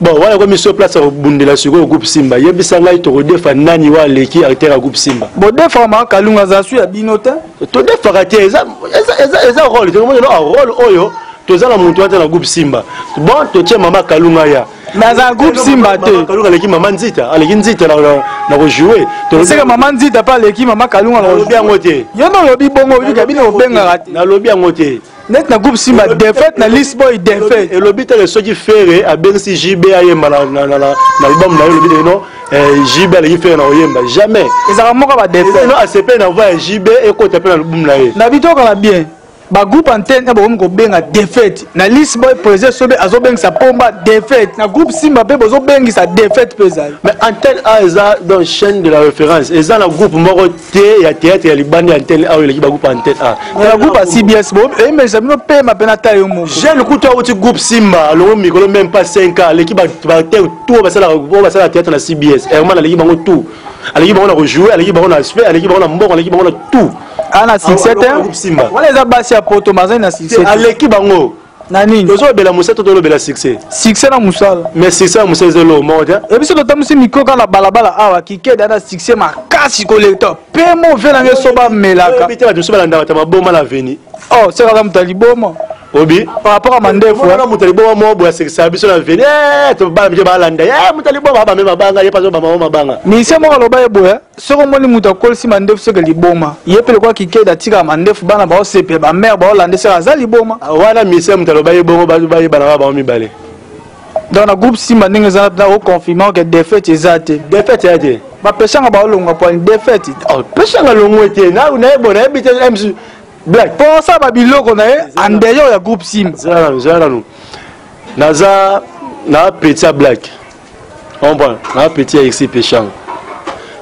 bon voilà comme sur place au bundela sur groupe Simba yebisa ngai to defa nani wa leki acteur groupe Simba bon defa ma kalunga za su ya binota to defa ka te eza rôle to mo no rôle oyo to za na muntu ata na groupe Simba bon to tie mama kalunga ya mais un groupe Simba te kalunga leki mama nzita aleki nzita na ko jouer to c'est que mama nzita pas leki mama kalunga na lobi yango te yo no lobi bongo lobi kabine obenga na lobi yango te net na groupe Simba défaite na liste boy défaite et le but est ceux qui fait à ben si JB ayemba na album na le but non JB ali fait na oyemba jamais ezaka moko ba défaite non ACP na voix JB et ko taper na album na ye na bitoka na bien ba groupe antenne ba ko benga défaite na liste boy président sobe azo benga sa pomba défaite na groupe Simba pe bozo benga sa défaite pesal mais antenne A eza dans chaîne de la référence eza na groupe moko té ya théâtre ya libani antenne A le ba groupe antenne A na groupe à CBS bo et mais sabino pe ma pena tayo mo jeune kuto au groupe Simba le micro même pas 5 ans l'équipe va tout va la théâtre na CBS Herman l'équipe bango tout l'équipe bango na rejouer l'équipe bango na aspect l'équipe bango na mbongo l'équipe bango na tout ana succès wala za basi ya poto mazai na succès à l'équipe bango nani tozo bela musa to bela succès na musala mais succès musa zelo mode et biso to tamusi miko kana balabala awa kike dana succès makasi collecteur pe mo vela ngeso ba melaka bitela to so balanda ta maboma na veni oh c'est quand même taliboma obi par rapport à mandefu na mutaliboma mo bo succès biso na veni to ba mi balanda mutaliboma ba mema banga ye pazo ba mama banga mi se mo lo ba eboya soko moni muta kolsi mandefu se ke liboma yepele kwa kike da tika mandefu bana ba osepe ba mère ba olande se za liboma wana mi se mutalo ba yebongo ba bana ba mi bale dans le groupe Simba ndenge za na au confirmant que défaite ezate défaite yate ba pesanga ba olonga point défaite oh pesanga longo ete na ebona ebite MC Black pour ça ba biloko na en dehors ya groupe Simba zara nous naza na petit Black on prend na petit ici péchant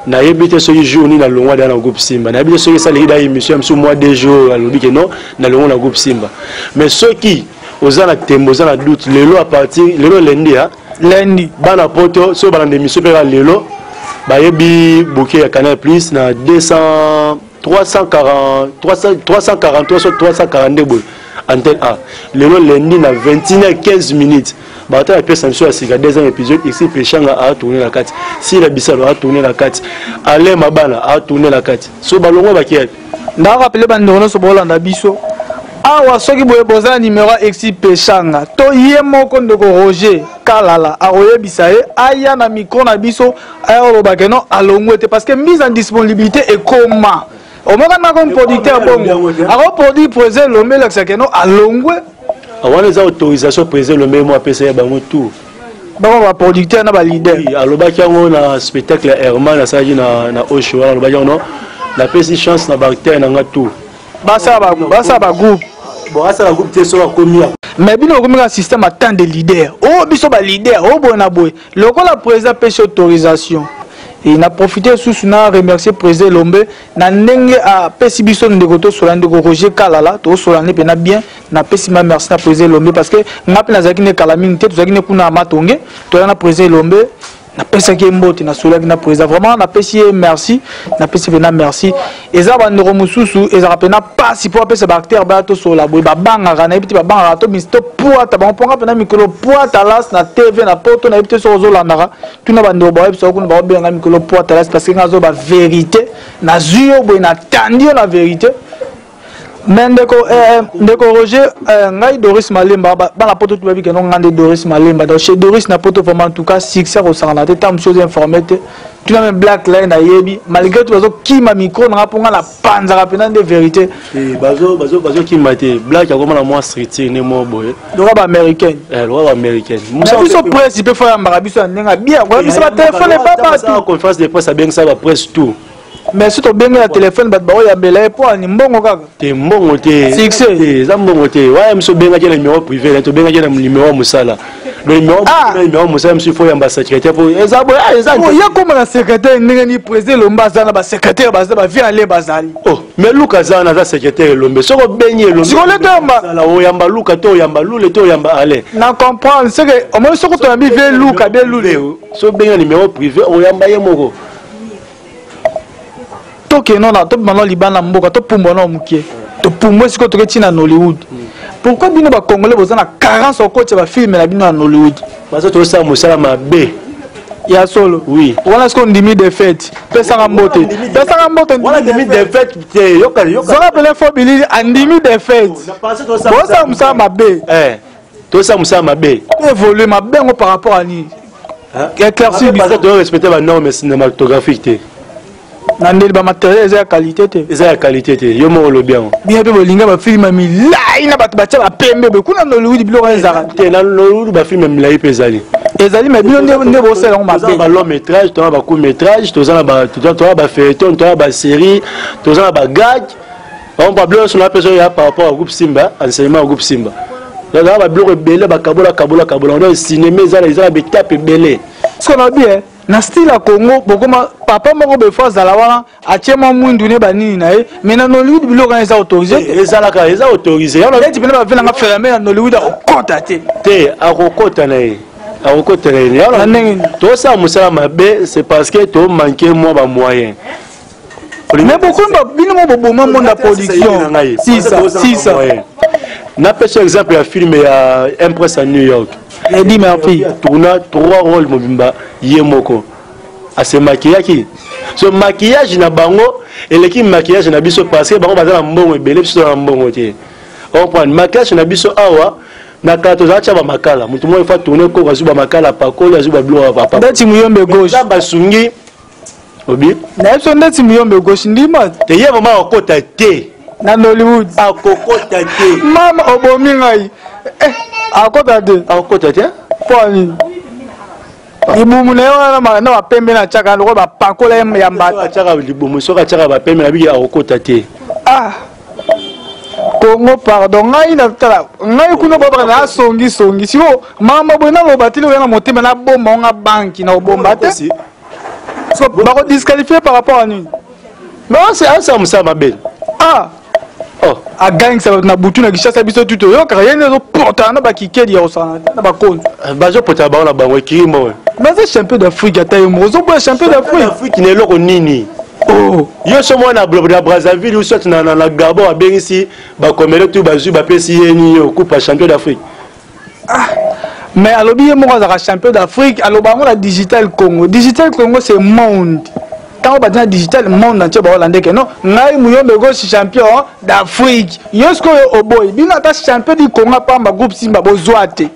na yebite so jour ni na longo dans le groupe Simba na yebite so ça les da émission sur mois de jours alobi que non na longo na groupe Simba mais ceux qui ozana tembo ozana doute lelo à partir lelo lundi ha lundi bana poto so bana émission pe lelo ba yebi bouquet ya Canal Plus na 342 boy antenne A lelo lundi na 21h15 minutes ba ta pesa sur la 2e épisode ici péchanga a tourner la carte si la bisalo a tourner la carte ale mabana a tourner la carte so balongo ba kiya nda rappeler bando so bolanda biso awa soki boye bozana numéro exi péchanga to ye moko ndeko Roger Kalala a oyebisa ye aya na micro na biso aya oloba ke non alongwe te parce que mise en disponibilité et comment au moins na comme producteur bongo a produit président Lomé l'axe ke non alongwe awana za autorisation président Lomé mo apesa ya bango tout bango ba producteur na ba leader alobaki yango na spectacle Herman na saji na Osho alobaki non la pesi chance na bactère na nga tout basa ba groupe bon asa la groupe te so akomi mais bino comme un système à tant de leaders oh biso ba leader oh bona boy lokola président pêche autorisation et n'a profité sous na remercier président Lombe na ndenge a pesi biso ndeko to solande ko Roger Kalala to solande pe na bien na pesi ma merci na président Lombe parce que ngapi na zaki ne kalamine te to zaki ne kuna matonge to na président Lombe na pesa ki mbote na solaki na président vraiment na pesi merci na pesi vena merci eza ba ndeko mususu eza pena pasi pour pesa bactère ba to sola boy ba banga kana ebiti ba banga to misto poata ba ponga pena mikolo poata las na TV na poto na ebiti so zolandaka tuna ba ndeko ba ebisa ko ba benga mikolo poata las parce que ngazo ba vérité na zuyo boy na tandio la vérité mais ndeko Roger ngai Doris Malemba bana poto tu babi que non ngande Doris Malemba donc chez Doris na poto vraiment en tout cas succès au sana te tam chose informé tu as même Black Line na yebi malgré tout bazo ki ma micro na ponga la panza rapena de vérité et bazo ki mate Black akoma na moi street ne mo boy droit américain droit américain musa biso presse peut faire marabiso ndenga bien quoi biso ba téléphone pas partout conférence de presse bien ça va presse tout mais si tu benga la téléphone bat ba ya bela po ni mbongo kaka te mbongo te succès za mbongo te wa mso benga na numéro privé to benga na numéro musala le numéro musala mso fo yamba secrétaire pour ezabo ezabo ya comme la secrétaire ndenge ni président Lomba za na ba secrétaire ba vient aller bazali oh mais Luka za na za secrétaire Lombe soko benye Lombe sikole tomba la o yamba Luka to yamba lule to yamba ale na comprendre c'est que au moins soko to yamba vie Luka be lule so benga numéro privé o yamba ye moko toke non na top maintenant libana mboka to pumbo na mukie to pumbo siko to ketina na Hollywood pourquoi bino ba congolais bozana 40 au coach ba film na bino na Hollywood bazo to sa musala mabe ya solo oui voilà ce qu'on dit de fête pesa ngambote voilà demi de fête te yoka zora pele fo bili andimi de fête bosa musala mabe to sa musala mabe évoluer mabe ngo par rapport à ni éclaircir parce que tu respecter la norme cinématographique te Nandeli ba matériel eza qualité te. Eza ya qualité te. Yo mo lo bien. Bien pe bolinga ba film milai na bato batia ba pembe be kuna no Hollywood biloko ezaka. Te na Hollywood ba film milai pe ezali. Ezali mais bino nde bo sala on ma ba long métrage, to ba court métrage, to za ba feuilleton, to ba série, to za ba gag. On va bleu sur la personne par rapport au groupe Simba, enseignement au groupe Simba. Là ba bleu belé ba kabola. On a cinéma za ba tape belé. Ce qu'on a bien na style à Congo, bokoma papa moko be fois za la wana atiema mwindu ne banini na ye, mais na Hollywood biloko eza autorisé. Eza autorisé. On a dit pena ba vela nga fermer na Hollywood a kota te. Te a kota na ye. Tout ça, c'est parce que tu manques moins de moyens. Mais beaucoup de monde de production. Si ça. N'a pas par exemple un film Impress à New York. Eddie Murphy. Tourna 3 rôles Mobimba Yemoko. À ce maquillage. Ce maquillage na bango et l'équipe maquillage na biso parce que bango bazala mbongo ebele biso na mbongo te. On prend maquillage na biso awa. Na kato za cha ba makala mutu mo fa tourner ko kazuba makala pakolo azuba blo wa papa ndati muyombe gauche za basungi obi na eso ndati muyombe gauche ndima te ye mama okota te na Hollywood akokota te mama obomi ngai akota te poni ibumu na yo na bapembe na chaka loko ba pakola ya mbata chaka libumu soka chaka bapembe na biki akokota te Congo pardon ngai na tala ngai kuna baba na songi sio mama bona lo batile na motema na bomba nga banki na bomba te so ba disqualifier par rapport à nous non c'est ça musama bel a gang ça na butu na gishasa biso tuto yo car yene zo porta na ba kikedi ya osana na ba kon ba zo porta ba na bango kirimo mais c'est champion d'Afrique ata yo mozo bo champion d'Afrique ne loko nini yo somo na Brazzaville ou soit na Gabon a bien ici ba komele tout bazu ba pesi yeni yo coupe champion d'Afrique mais alobi mo za champion d'Afrique aloba mo la digital Congo c'est monde quand on va digital monde entier ba hollandais que non ngai muyombe go champion d'Afrique yosko yo oboy bina ta champion du Congo pamba groupe Simba bozwate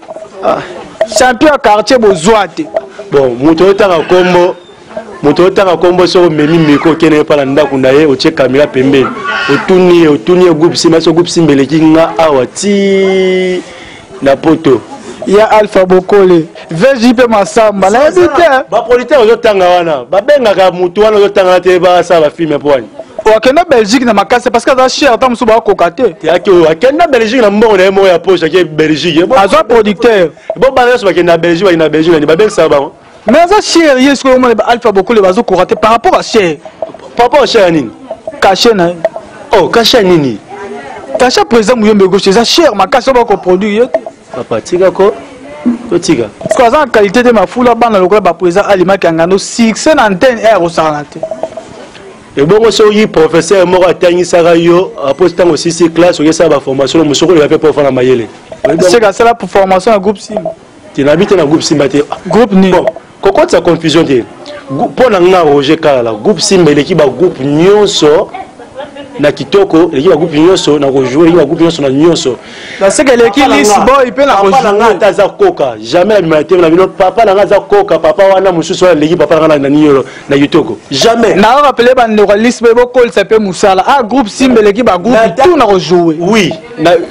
champion quartier bozwate bon muto tanga kombo moto otanga kombo so memi miko kene pala ndaku na ye otie kamera pembeni otuni groupe Simba so groupe Simba lekinga awati na poto ya Alpha Bokole VJP Masamba na ebite ba producteur ozotanga wana ba bengaka mutu wana ozotanga te ba sa ba film point wakenda Belgique na makase parce que za cher ta musu ba kokate yaki wakenda Belgique na mbongo na mo ya poche ke Belgique azo producteur bo ba so bakenda Belgique ni ba bengsa ba mais ça cher yes ko mo Alpha Bokole bazo kokate par rapport à cher nini caché na caché nini caché président muyombe gauche ça cher makase ba ko produire papa tika ko tika parce que ça qualité de ma foula bana lokola ba président alima kangano succès na antenne air au sanate et bon so yi professeur moko atangisaka yo après tant aussi ces classes ou ça ba formation musoko il a fait pour faire na mayele c'est que c'est la pour formation à groupe Sim tu n'habites na groupe Simba te groupe ni bon kokot sa confusion te pour na Roger Kala groupe Simba l'équipe ba groupe nyonso na kitoko l'équipe ba groupe nyonso na ko jouer l'équipe ba groupe nyonso na nyonso c'est que l'équipe Lisboa il peut la rejouer ta za koka jamais l'humanité na bino papa na za koka papa wana mususu l'équipe papa na nyolo na kitoko jamais na rappeler ba ndeko Lisboa bo call ça peut musala groupe Simba l'équipe ba groupe tout na rejouer oui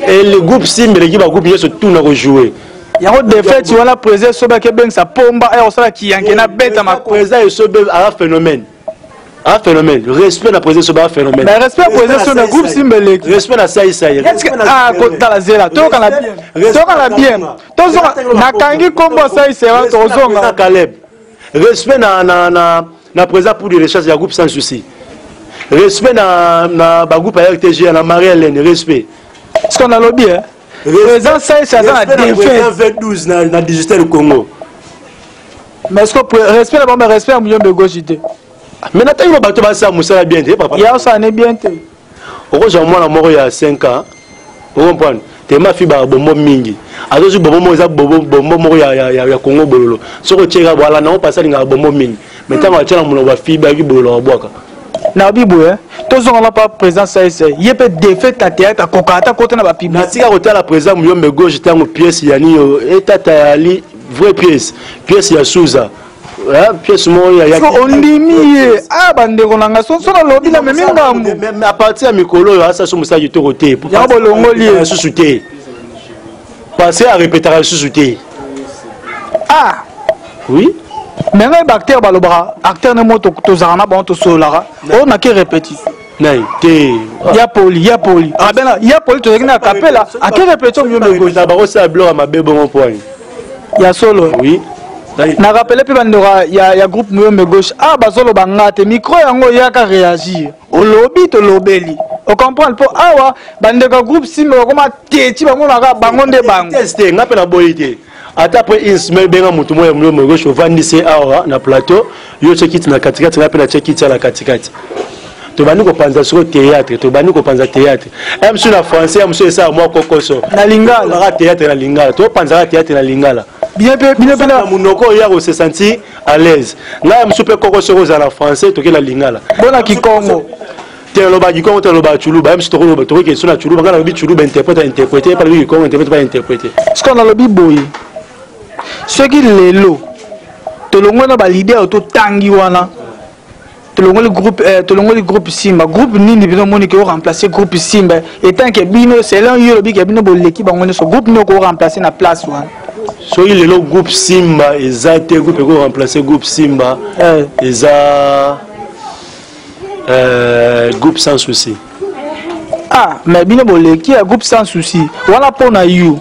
et le groupe Simba l'équipe ba groupe nyonso tout na rejouer yako défaite tu wala président soba ke beng sa pomba et osala ki yanke na beta ma président soba a phénomène respect na président soba phénomène mais respect président na groupe Simba l'équipe respect na sai est-ce que kota la zela to kana bien to na kangi kombo sai sera to zonga Caleb respect na président pour les recherches ya groupe sans souci respect na ba groupe RTG na Marie-Hélène respect ce qu'on a lobby président ça c'est dans la défense 12 na digital Congo mais est-ce que respect la bombe respect muyombe gauchité mais na tayo bato ba sa musala bien te papa ya ça n'est bien te okoza mwana moko ya 5 ans on comprend te ma fi ba bombo mingi azozu bombo mo za bombo moko ya Congo bololo soko tcheka bwala na on passa linga bombo mingi mais tant va tchela muno ba fi ba ki bololo bwaka na bibo tous on n'a pas présent ça il y peut défaite à théâtre kokata côté na ba public na tika côté la présent muyombe gauche tango pièce yani yo etata ali vraie pièce ya Souza pièce moya ya ondimi ah bandeko nanga so na lobi na meme ngambo mais à partir ya mikolo yo asa so musaki to côté ya bolongoli susute passer à répéter susute ah oui mais ngai acteur balobara acteur ne moto to zana ba to solara on a que répéter nai te ya poli ah ben ya poli to zina capella a que répéter mieux me gauche ba ko sa bloc ma bebo mon point ya solo oui na rappelé pe bandora ya groupe Moyombe gauche ah bazolo bangate micro yango yaka réagir o lobby to lobeli o comprendre po awa bandeka groupe simba koma teti bango na bango nde bango tester ngape na boyité ata après une semaine benga mutu moya Moyombe gauche ovandisi awa na plateau yo chekiti na katikati ngape na chekiti la katikati to bani ko panza sur théâtre to bani ko panza théâtre MC na français MC ça moi kokoso na lingala la théâtre na lingala to panza théâtre na lingala bien na munoko ya se sentir à l'aise nga MC pe kokoso roza na français to ke la lingala bona kikongo te lo ba kikongo te lo ba chuluba MC to ko lo to ke sona chuluba nga lo bi chuluba interpréter par lui kikongo interpréter pas interpréter ce qu'on a lo bi boy ce qui lelo to longo na ba leader to tangi wana to longo le groupe Simba groupe nini bino moni ko remplacer groupe Simba et tant que bino c'est là yo lo bi ke bino bo l'équipe bango so groupe no ko remplacer na place wana so il est le groupe Simba exact groupe ko remplacer groupe Simba eza groupe sans souci ah mais bino bo l'équipe groupe sans souci voilà pour na you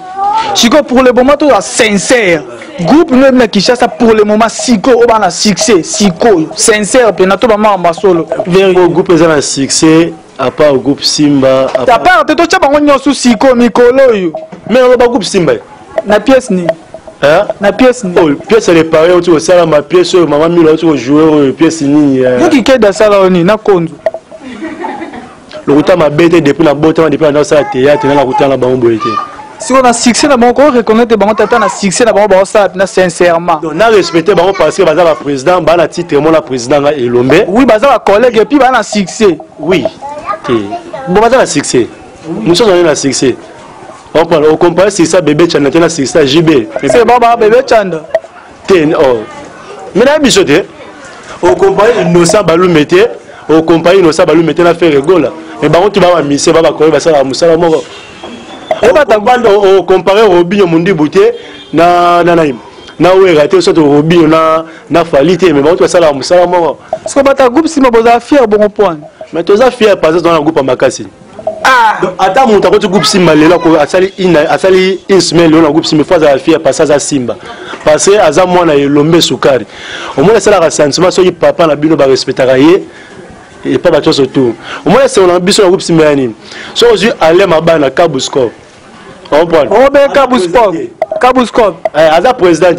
siko pour le moment to sincère groupe nous na Kinshasa pour le moment siko o bana succès siko sincère pe na to ba mamba solo véritable groupe eza na succès à part groupe Simba à part to tcha bango nyoso siko mikolo yo mais on ba groupe Simba na pièce ni hein na pièce ni oh pièce elle est pareil tu ça ma pièce maman milo tu jouer pièce ni qui keda sala ni na konzo le route ma bête depuis la botte depuis dans ça théâtre na la route na bango boyete si on a succès na bango reconnaître bango tata na succès na bango ça na sincèrement donc na respecter bango parce que baza la président ba na titre mon la président ga Elombe oui baza la collègue et puis ba na succès oui te bon baza la succès nous sommes dans la succès on parle au comparer c'est ça bébé chanda na succès JB c'est baba bébé chanda ten oh mais na bisote au comparer Innocent Balou Mété au comparer Innocent Balou Mété na faire rigola et bango tu ba mise ba ko ba ça musala moko et ba tabando au comparer Robinho Mundi Bouté na we raté surtout Robinho na Falité mais bango tu ça la musala moko parce que bata groupe Simba boza fier bon point mais tu as fier passer dans le groupe Makasi ah ata muta ko groupe Simba lelo ko asali une semaine le groupe Simba fois à fier passer à Simba parce que aza mwana Elombe Sukari au moins ça la sentiment so papa na bino ba respecter ye et pas battre surtout au moins c'est on ambition groupe Simba yani so aujourd'hui aller mabana Kabusko on prend Robert Kabusko aza président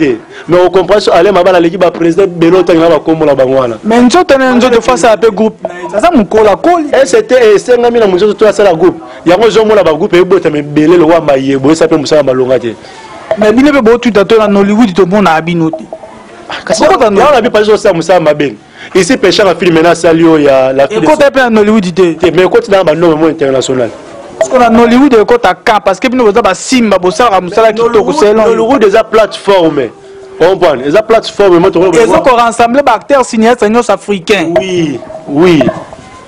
mais on comprend aller mabana l'équipe président belo tanga ba kombo na bangwana mais nzoto na nzoto face à groupe ça mukola koli et c'était ngami na muzoto to ça la groupe yango zo mona ba groupe e bota me belele wa mayebo ça peut musala malonga te mais bino be bo tout à na Hollywood to bona abinote kasi on a bien pas ça musala maben ici pêcheur a film maintenant salio ya la fille côté en Hollywood te mais côté dans ba nom international parce qu'on a Hollywood et côté camp parce que bino ba Simba bo ça musala kitoko c'est long Hollywood déjà plateforme on prend les plateformes ils ont rassemblé des acteurs cinéastes africains oui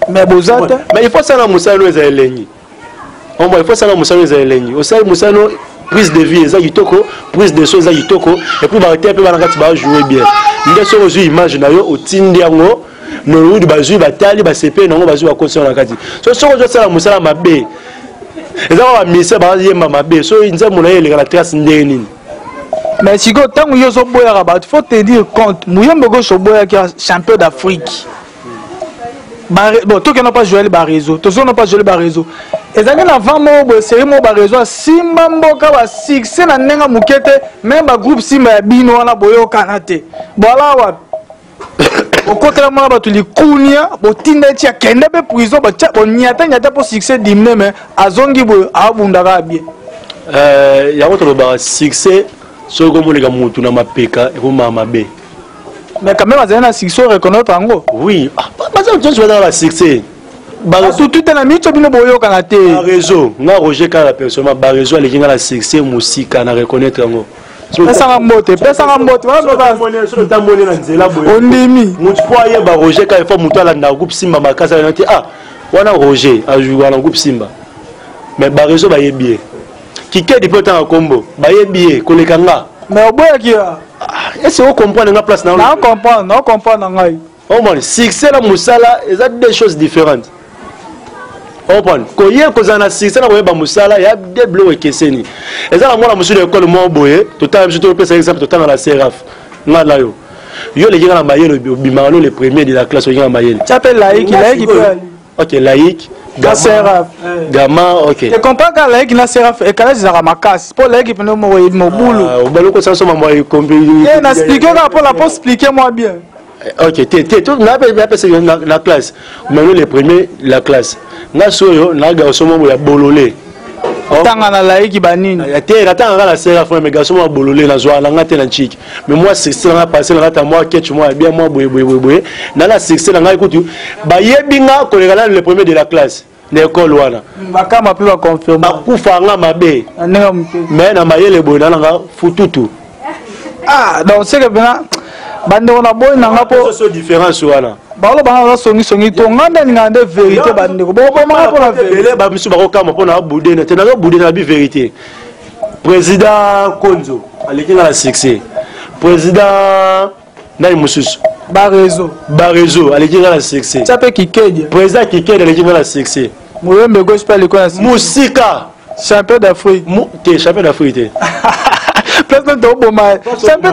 mais bozate mais il faut ça la musalo za elengi on il faut ça la musalo za elengi aussi musalo prise de vie za kitoko prise de choses za kitoko et puis ba acteur pe ba nakati ba jouer bien nde so ozu image na yo otindi yango no rudi ba jouer batali ba CP nango ba jouer ba conscience nakati so ozu ça la musala mabe eza ba mise ba yemba mabe so inza mona yelega la trace ndeni mais si go tango yo so boya rabat faut te dire compte Moyombe gauche boya qui est champion d'Afrique bon toi qui n'a pas joué le réseau toi on n'a pas joué le réseau et ça na avant mo série mo réseau Simba mboka ba succès na nenga mukete même ba groupe Simba ya bino wana boyo kanate voilà wa au contraire moi ba tuli kunia bo tinda ti akende be prison ba cha bo nyata pour succès dimne mais azongi bo abunda ka bien yango to ba succès so ko molega mutu na mapeka e ko mama be mais quand même azana succès reconnaître ango oui parce que tu vas dans la succès ba tout na micho bino boyo kana te réseau na Roger ka la personne ba réseau les kinga la succès musika na reconnaître ango Pesa mbote, pesa mbote. Tamone na nzela boye. Ondimi. Mutu po ayeba Roger ka ifo mutu ala na groupe Simba makasa na ti wana Roger a joué na groupe Simba. Mais ba réseau ba yebié. Kike di pota na combo, ba yebié koleka nga. Mais oboya ki est-ce que vous comprenez la place dans non comprendre ngai. Oh mon succès la musala, ils ont deux choses différentes. Oh bon, quand il y a un succès na ba musala, il y a des blocs qui sont ni. Et ça la moi la monsieur de l'école moi boye, total je te repère exemple total dans la Seraf. Nga la yo. Yo les gars na mayelo bimalo les premiers de la classe yo na mayelo. Tu appelles laïque, laïque peut aller. OK, laïque. Seraf. Gamma, OK. Tu comprends que laïque na Seraf et quand ils ont makas, pour laïque peut mo boulou. Au baloko ça so moi compris. Et na expliquer pour expliquer moi bien. OK, tout la classe. Maintenant les premiers la classe. Na soyo na ga so mo ya bololé. Tanga na laïque banini. Ya te ratanga la Seraf mais ga so mo bololé na zo na ngate na chiki. Mais moi c'est ça na passer na ta moi ketch moi bien moi boye. Na la c'est na ngai kutu. Ba yebinga ko le premier de la classe. L'école wana. Bakama plus va confirmer. Bakufa nga mabe. Mais na mayele boye na nga fututu. Donc c'est que bien bande on a boy na nga po so différence wana. Balo bana songi to nganda ngande vérité bande ko bo ma pour la vérité ba misu ba ko kama pour na boudé na tena boudé na bi vérité. Président Konzo aleki na la succès. Président Nai Mususu Barezo aleki na la succès. Ça peut Kikedi. Président Kikedi aleki na la succès. Mouyembe gospel le connaît. Musika champion d'Afrique. T'es champion d'Afrique. Président de Obama. Champion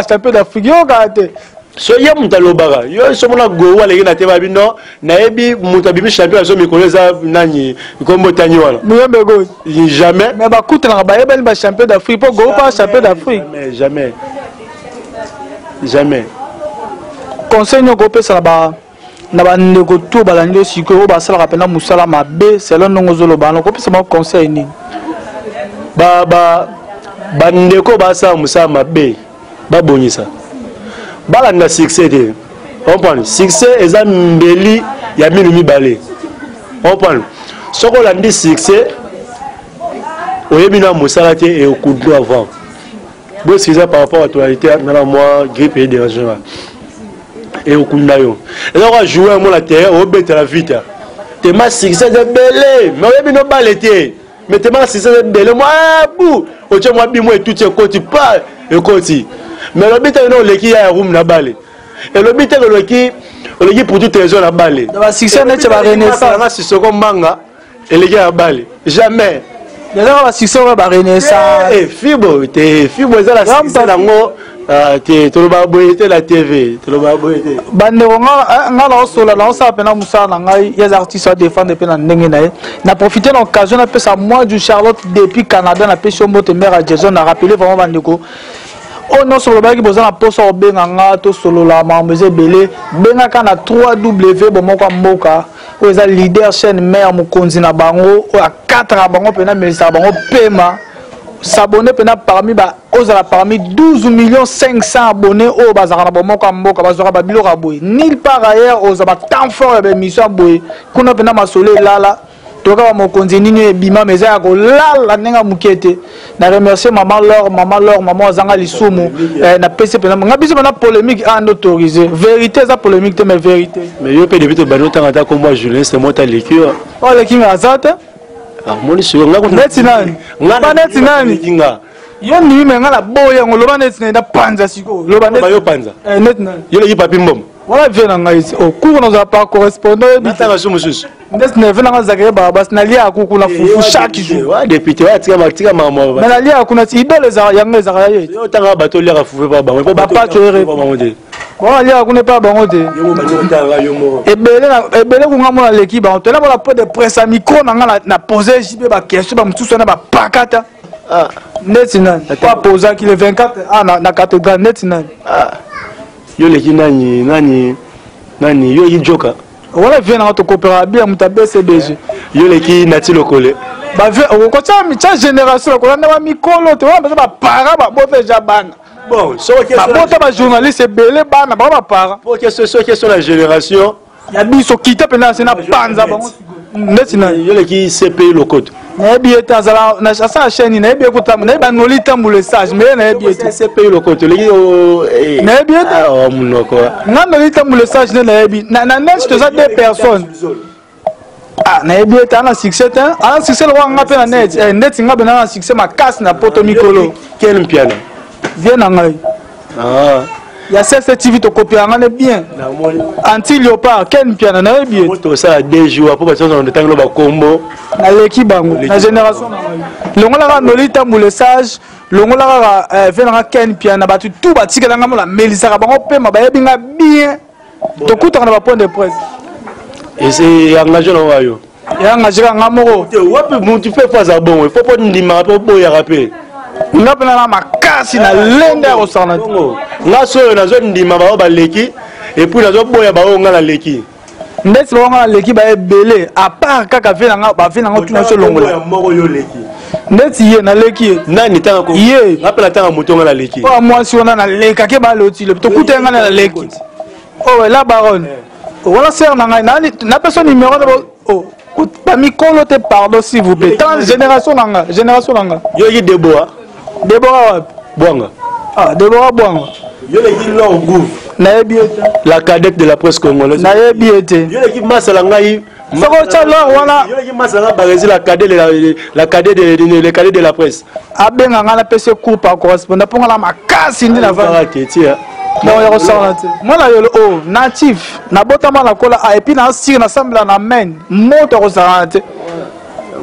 champion d'Afrique. Yo gâté. So ya mutalobara yo so mona go wala ngina te babi no na ebi mutabibi champion so mi koleza nani kombo tani wala Mouyembe go jamais mais ba kuta na ba yeba ba champion d'Afrique pour go pas champion d'Afrique jamais conseil nyoko pesa na ba ndeko to balandi siko ba sala kapena musala mabe selon ndongo zolo ba no ko pesa ma conseil ni ba ndeko ba sa musala mabe ba bonyisa bala na succès de comprendre succès eza mbeli ya minu mibale comprendre soko landi succès oyebi na musala te et au coup de avant bon c'est par rapport à actualité na moi grippe et dérangement et au coup d'ayo et on va jouer moi la terre au bête la vite te ma succès de belé mais oyebi no balete mais te ma succès de belé moi bou o tche moi bi moi tout ce côté pas et côté mais le but est non l'équipe ya room na balé et le but est que l'équipe pour tout trésor na balé dans la succès net va renaissance na sisoko manga et l'équipe ya balé jamais déjà la succès va renaissance et fibo za la succès nango te toloba boyete la TV toloba boyete bande nga la sola na sa pena musa na ngai les artistes à défendre pena ndenge na na profiter de l'occasion na pesa moi du Charlotte depuis Canada na pesa mbote mère à Jason a rappelé vraiment bandeko. Oh non, sur le bac, vous avez un poste au Benganga, tout solo la mameze belé, Bengaka na 3W, bon moi comme Moka, où ils ont leader chaîne mère Mukonzi na bango, ou à 4 à bango pena mais ça bango paiement, s'abonner pena parmi ba, aux ala parmi 12 500 abonnés au bazar na bon moi comme Moka, bazar babilo raboui, nulle part ailleurs aux abat tant fort et mission boy, qu'on a pena masolé là. Toka Mukonzi nini bima meza ya ko la nenga mukete. Na remercier maman Zanga Lisumu na PC pena nga biso na polémique en autorisé vérité ça polémique mais vérité mais yo pe depuis to bano tanga comme moi journaliste moi ta lecture oh le kinga azata ah moni sur nga ko netinani nga netinani kinga yo ni me nga la boya ngoloba netinani da panza siko loba yo panza netinani yo le papi mbom voilà vient nga ici au cours nous a pas correspondant natanga sumususu ndesne vena nga zakaya baba sinalia akuku na fufu chaque jour wa député wa tika mama mais nalia akuna idole za yanga zakaya yetu yo tanga bato lia fufu baba ba pas tuere voilà lia akuna pas bango te yo bato tanga yo mo ebele ku ngamo na l'équipe on tena la peu de presse à micro na nga na poser jibe ba question ba mtuso na ba pakata ah netina pas poser qui le 24 ah na catégorie netina ah yo leki nani yo ijoka wala vient na to coopérer bien mutabe CBG yo leki nati lokole ba ve ko tsa mi tsa génération ko na ba mikolo to ba para ba bote jabana bon so que ba bote ba journaliste belé bana ba para pour que ce soit la génération ya biso kita pena c'est na panza ba ndeti na yole ki CPI lokoto na ebieta zala na chasa chaîne na ebie kutam na banoli tambule sage mais na ebieta CPI lokoto leki o na ebieta oh munoko ngando li tambule sage na ebi na next to ça deux personnes ah na ebieta na succès hein ana succès lo nga pe na net net nga be na succès makasi na poto mikolo ken piano vient na ngai ah ya CCTV to copier ngane bien anti léopard ken piano na ebi to ça 2 jours après parce qu'on entend ba combo na leki bango na génération longola ka noli tambule sage longola ka venanga ken piano na batu tout batikela ngamo la melisa ka bango pe mabayebi nga bien to kutana ba point de presse et c'est engagé na wayo ya engagé ngamo wapi tu fais pas ça bon il faut pas ndima po boya rapé nga pena na makasi na lende ya kosana nga soyo nazo ndima bao baleki et puis nazo boya bao nga na leki ndesi bao nga na leki ba ebele à part kaka vena nga ba vena nga tuna so longola moko yo leki ndesi ye na leki nani tanga ko ye ngapela tanga moto nga na leki po moi si ona na leka ke ba loti le to kuta nga na leki oh la baronne voilà sœur na ngai na personne numéro oh pas mikolo te pardon s'il vous plaît tant génération nanga yo yi Déborah Bwanga ah Déborah Bwanga yo le ki lo gouv na ebiete la cadette de la presse congolaise na ebiete yo le ki masala ngai soko tchalo wana yo le ki masala barezi la cadette de la presse abenga nga na pese cours par correspondant pour la makasi ndi na va ketia non ya kosala te mwana yolo oh natif na botama na kola et puis na sire na sambla na men moto kosala te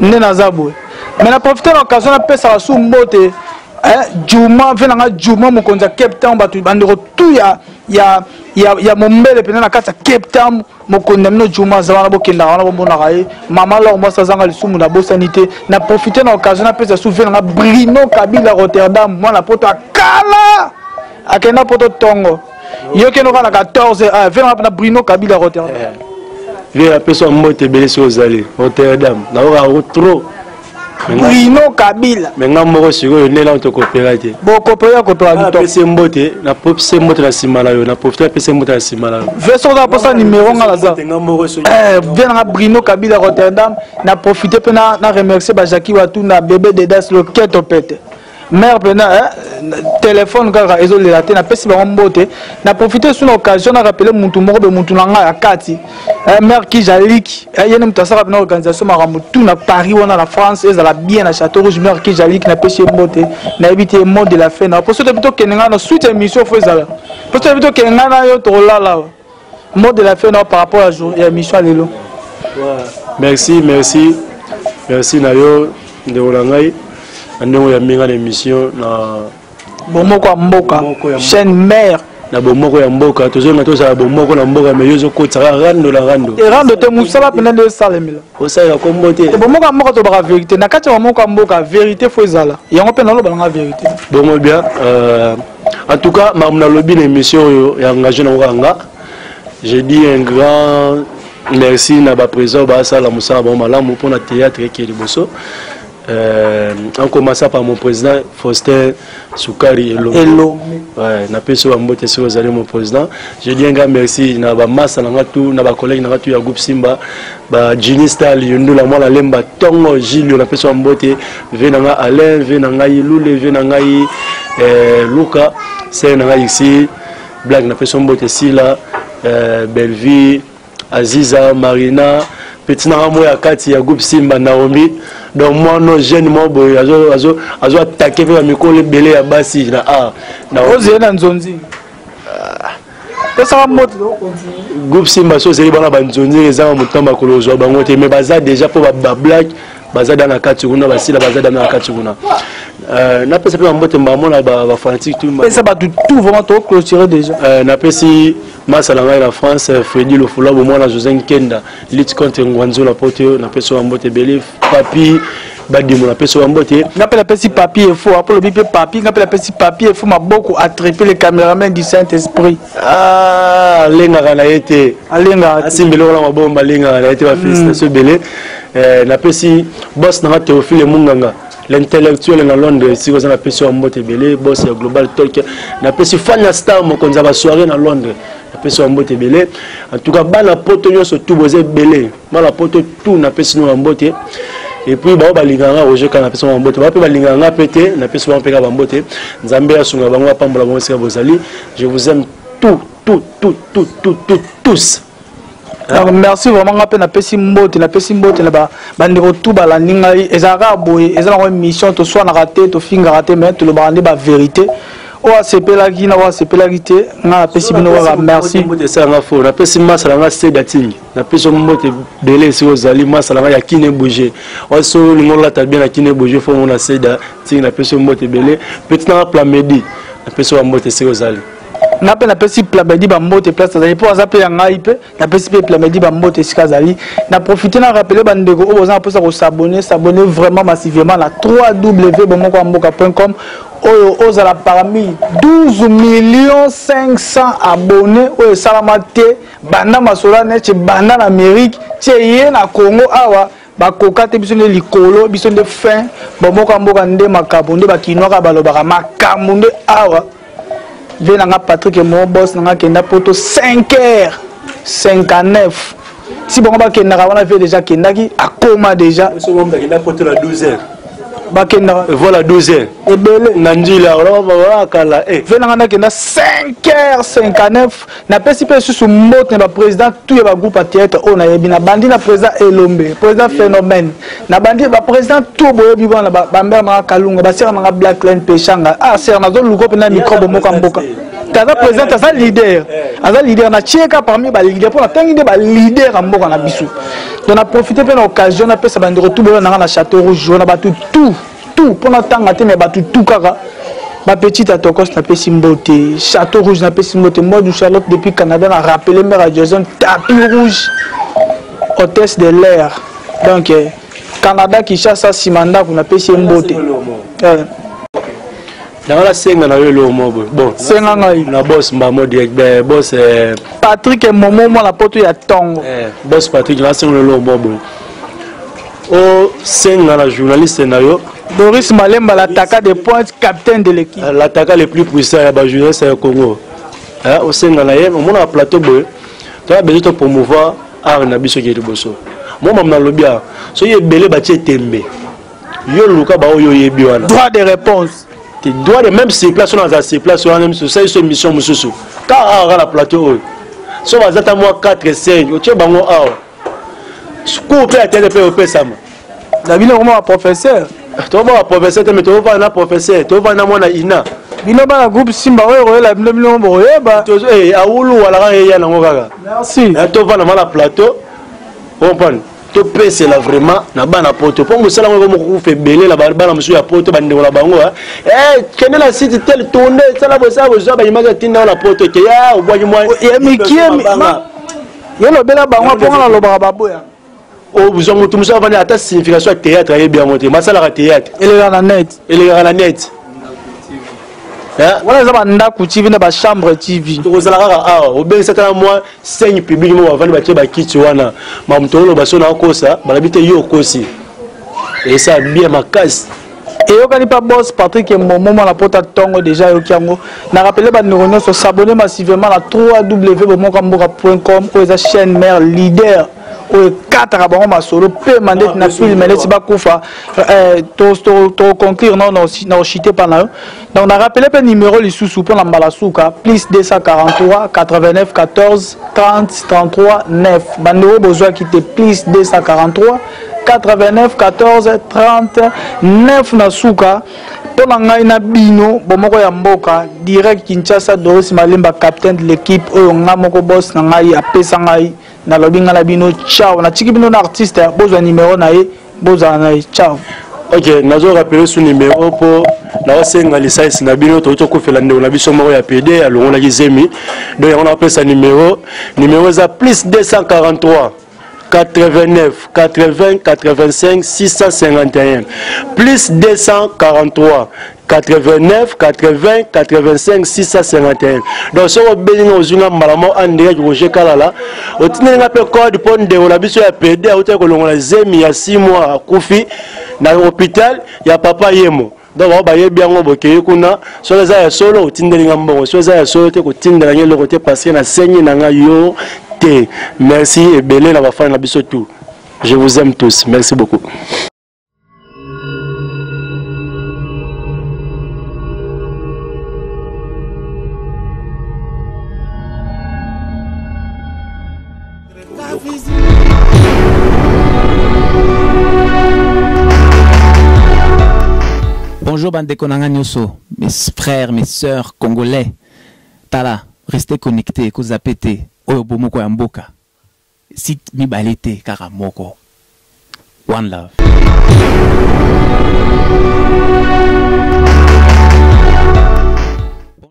nde na zabwe mais na profiter l'occasion na pesa su mbote Juma vena nga Juma mokonza Cape Town batu bandiro tout ya mombele pena na kata Cape Town mokonda mino Juma za wana bokenda wana bomona kai mama lo mo sazanga lisumu na bosanité na profiter na occasion na pesa su vena nga Bruno Kabila Rotterdam mwana poto akala akena poto tongo yokeno kana 14 vena na Bruno Kabila Rotterdam vena pesa mbote bele so zali Rotterdam na ora trop Bruno Kabila mais nga moko siko ne la to coopérer te bo coopérer ko to na pese mbote na pese mbote na simala yo na profiter pese mbote na simala version da posa numéro nga laza vient na Bruno Kabila Rotterdam na profiter pe na remercier ba Jackie Watu na bébé Dedas le keto pete mère pena téléphone kaka ezole la te na pesi ba mbote na profiter sur l'occasion na rappeler muntu moko be muntu nga ya kati mère qui jalik yene mutasaka na organisation marambo tout na Paris wana la France ezala bien na Château Rouge mère qui jalik na pesi mbote na éviter mot de la fin na pour ça plutôt kenga na suite émission faut ezala pour ça plutôt kenga na yo to la mot de la fin par rapport à jour émission lelo merci na yo de olangai ndongo ya minga na émission na bomoko ya mboka chaîne mère na bomoko ya mboka tozonga tozala bomoko na mboka mais yozo kotaka rando la rando et rando te musala pena de salemela osala kombo te bomoko ya mboka to ba vérité na kati ya bomoko ya mboka vérité faut ezala yango pena lo balanga vérité bon bien en tout cas mamna lobi na émission yo ya engagé na nganga je dis un grand merci na ba président ba sala musala ba malamu pour na théâtre qui est liboso en commençant par mon président Faustin Soukari Elo. Ouais, na peso mbote sur les mon président. Je dis un grand merci na ba massa na tout na ba collègue na tout ya groupe Simba ba Jini Stal yondo la mala lemba tongo Gilio na peso mbote venanga Alain venanga Ilule venanga Luka c'est na ici blague na peso mbote Sila Belleville Aziza Marina petit na mo ya kati ya groupe Simba Naomi donc moi non jeune moi boy azo attaquer vers micro le belé ya basi na na oze na nzonzi ça moto groupe Simba so zeli bana banzonzi ezanga mutamba kolozwa bango te mais baza déjà pour ba black baza dans la kati kuna basila baza dans la kati kuna na pesa pe mbote mbamona ba fanatique tout ça ba tout vraiment to clôturer déjà na pesi masalanga la France Freddy Lofula bo mwana José Nkenda lutte contre Ngwanzo la pote na peso mbote belif papi badimo na peso mbote na pela pesi papi il faut après le bipé papi na pela pesi papi il faut maboko attraper les caméramans du Saint-Esprit lenga na été alenga asimbelo na mabomba lenga na été ba félicitation belé na pesi boss na Théophile Munganga l'intellectuel na Londres si vous en appelez sur mbote belé boss ya Global Talk na pesi Fanya Star mo konza ba soirée na Londres napesi mbote belé en tout cas bana poto nyonso tout bozé belé bana poto tout napesi no mbote et puis ba balinganga Roger kana napesi mbote ba pe balinganga pété napesi ba mpeka mbote nzambe asunga bango apambola bango sika bozali je vous aime tous. Alors, merci vraiment na pesi mbote na bandeko tout balandinga ezaka boye ezala une mission to soit na raté to finga raté mais to le bande ba vérité o asepelaki na wa sepelaki te na pesi bino wa merci mbote ça nga fo na pesi masala nga seda tingi na pesi mbote belé si ozali masala nga ya kine bouger o so lingola ta bien na kine bouger fo na seda tingi na pesi mbote belé petit na pla medi na pesi mbote si ozali na pe na pesi plamedi ba mbote place azali po azape ya ngai pe na pesi pe plamedi ba mbote sika azali na profiter na rappeler bandeko o boza posa ko s'abonner vraiment massivement na www.bomokwamboka.com oyo ozala parmi 12,500,000 abonnés oyo salamate banda masola net banda na Amérique tie na Congo awa bakoka te biso nde likolo biso nde fin Bomokwamboka nde makabo nde bakinwaka balobaka makambo nde awa Venanga Patrick et mon boss n'a kenda poto 5h59. Si bon ba kenda wana fait déjà kendaki a coma déjà. Ce moment kenda poto la 12h. Ba kenda voilà 12h. Et belé nandila wala kala venanga kenda 5h59 na pesi pe sous mbote na président tout ya ba groupe à théâtre on a yebina bandi na président Elombe président phénomène na bandi ba président tout boyo bibana ba mbera na kalunga ba sera na Black Line pechanga ah sera na zo luko na micro Bomokwamboka taza président taza leader aza leader na cheka parmi ba leader pour na tangi de ba leader à mboka na bisu donc na profiter pe na occasion na pesa bandi retour boyo na Château Rouge na ba tout pour na tanga te mais ba tout kaka ma petite atokos na pesi mbote Château Rouge na pesi mbote moi du Charlotte depuis Canada na rappelé mère à Jason tapis rouge hôtesse de l'air donc Canada qui chasse à Simanda na pesi mbote dans la scène na yo lo mobo bon senga ngai na boss mbamo direct boss Patrick et Momo moi la poto ya tongo boss Patrick la scène lo mobo o senga la journaliste na yo Doris Malemba l'attaquant de pointe capitaine de l'équipe l'attaquant le plus puissant ya ba journaliste ya Congo au senga na ye on a plateau boy tu as besoin de promouvoir art na biso ki liboso moi mam na lobia so ye belé ba tie tembe yo luka ba yo yebi wana droit de réponse tu dois de même sur place on a sur place on a même sur ça une mission mususu car art la plateau so va zata moi 4 5 o tie bango art ko pe atende pe o pe sama la bino comment un professeur to ba professeur te mais to va na professeur to va na mona ina bino ba groupe Simba oyo la bino bo yeba to awulu wala ga ya na ngokaka merci to va na mala plateau comprendre to pese la vraiment na bana poto po musala ngo mo fait belé la bana musu ya poto bandeko la bango kende la site tel tourner sala bo sa bo zo ba imaka tinda la poto ke ya obwaji moi ya mikiem yelo bela bango po na loba baboya o vous avez tout ça va ata signification théâtre et bien monté masala ka théâtre ele na net voilà ça banda ku TV na ba chambre TV to zala ka o ben ça moi seigne public mo va ba tie ba kiti wana mamtolo ba sona kosa ba labite yo kosi et ça bien ma casse et yo kani pas boss Patrick et Momo la pota tongo déjà yo kiango na rappeler ba neurones so s'abonner massivement à www.bomokwamboka.com ou sa chaîne mère leader au 4 abonnements ma solo pe mandate na film mais c'est pas kufa to conclure non chité pas là donc on a rappelé le numéro les sous pour la Mbalasuka plus 243 89 14 30 33 9 bandero besoin qui te plus 243 89 14 30 9 na suka pour la ngai na bino bomoko ya mboka direct Kinshasa Doris Malemba capitaine de l'équipe oyo ngamoko boss na ngai apesa ngai na lobinga la bino ciao na tiki bino na artiste bozo numéro na ye bozo na ciao ok nazo rappeler ce numéro pour la senga licence na bino to ko fela ndeko na biso moko ya PD alongo na kizemi donc on appelle ça numéro za plus 243 89 80 85 651 plus 243 89 80 85 651 donc so obéni ozunga malamo andré Roger Kalala otinenga pe code pour ndeko na biso ya PD auté ko longola zemi ya 6 mois akufi na hôpital ya papa yemo donc ba yebi yango bokeye kuna so les ya solo otindelinga mbongo so les ya solo te ko tindela ngelo côté parce que na senyi na nga yo te. Merci et belé na ba fan na biso tout. Je vous aime tous. Merci beaucoup. Bonjour Bandeko Nanga Nyoso, mes frères, mes sœurs congolais. Tala, restez connectés, ko zapete, oyo bomoko ya mboka. Sit mi balete karamoko. One love.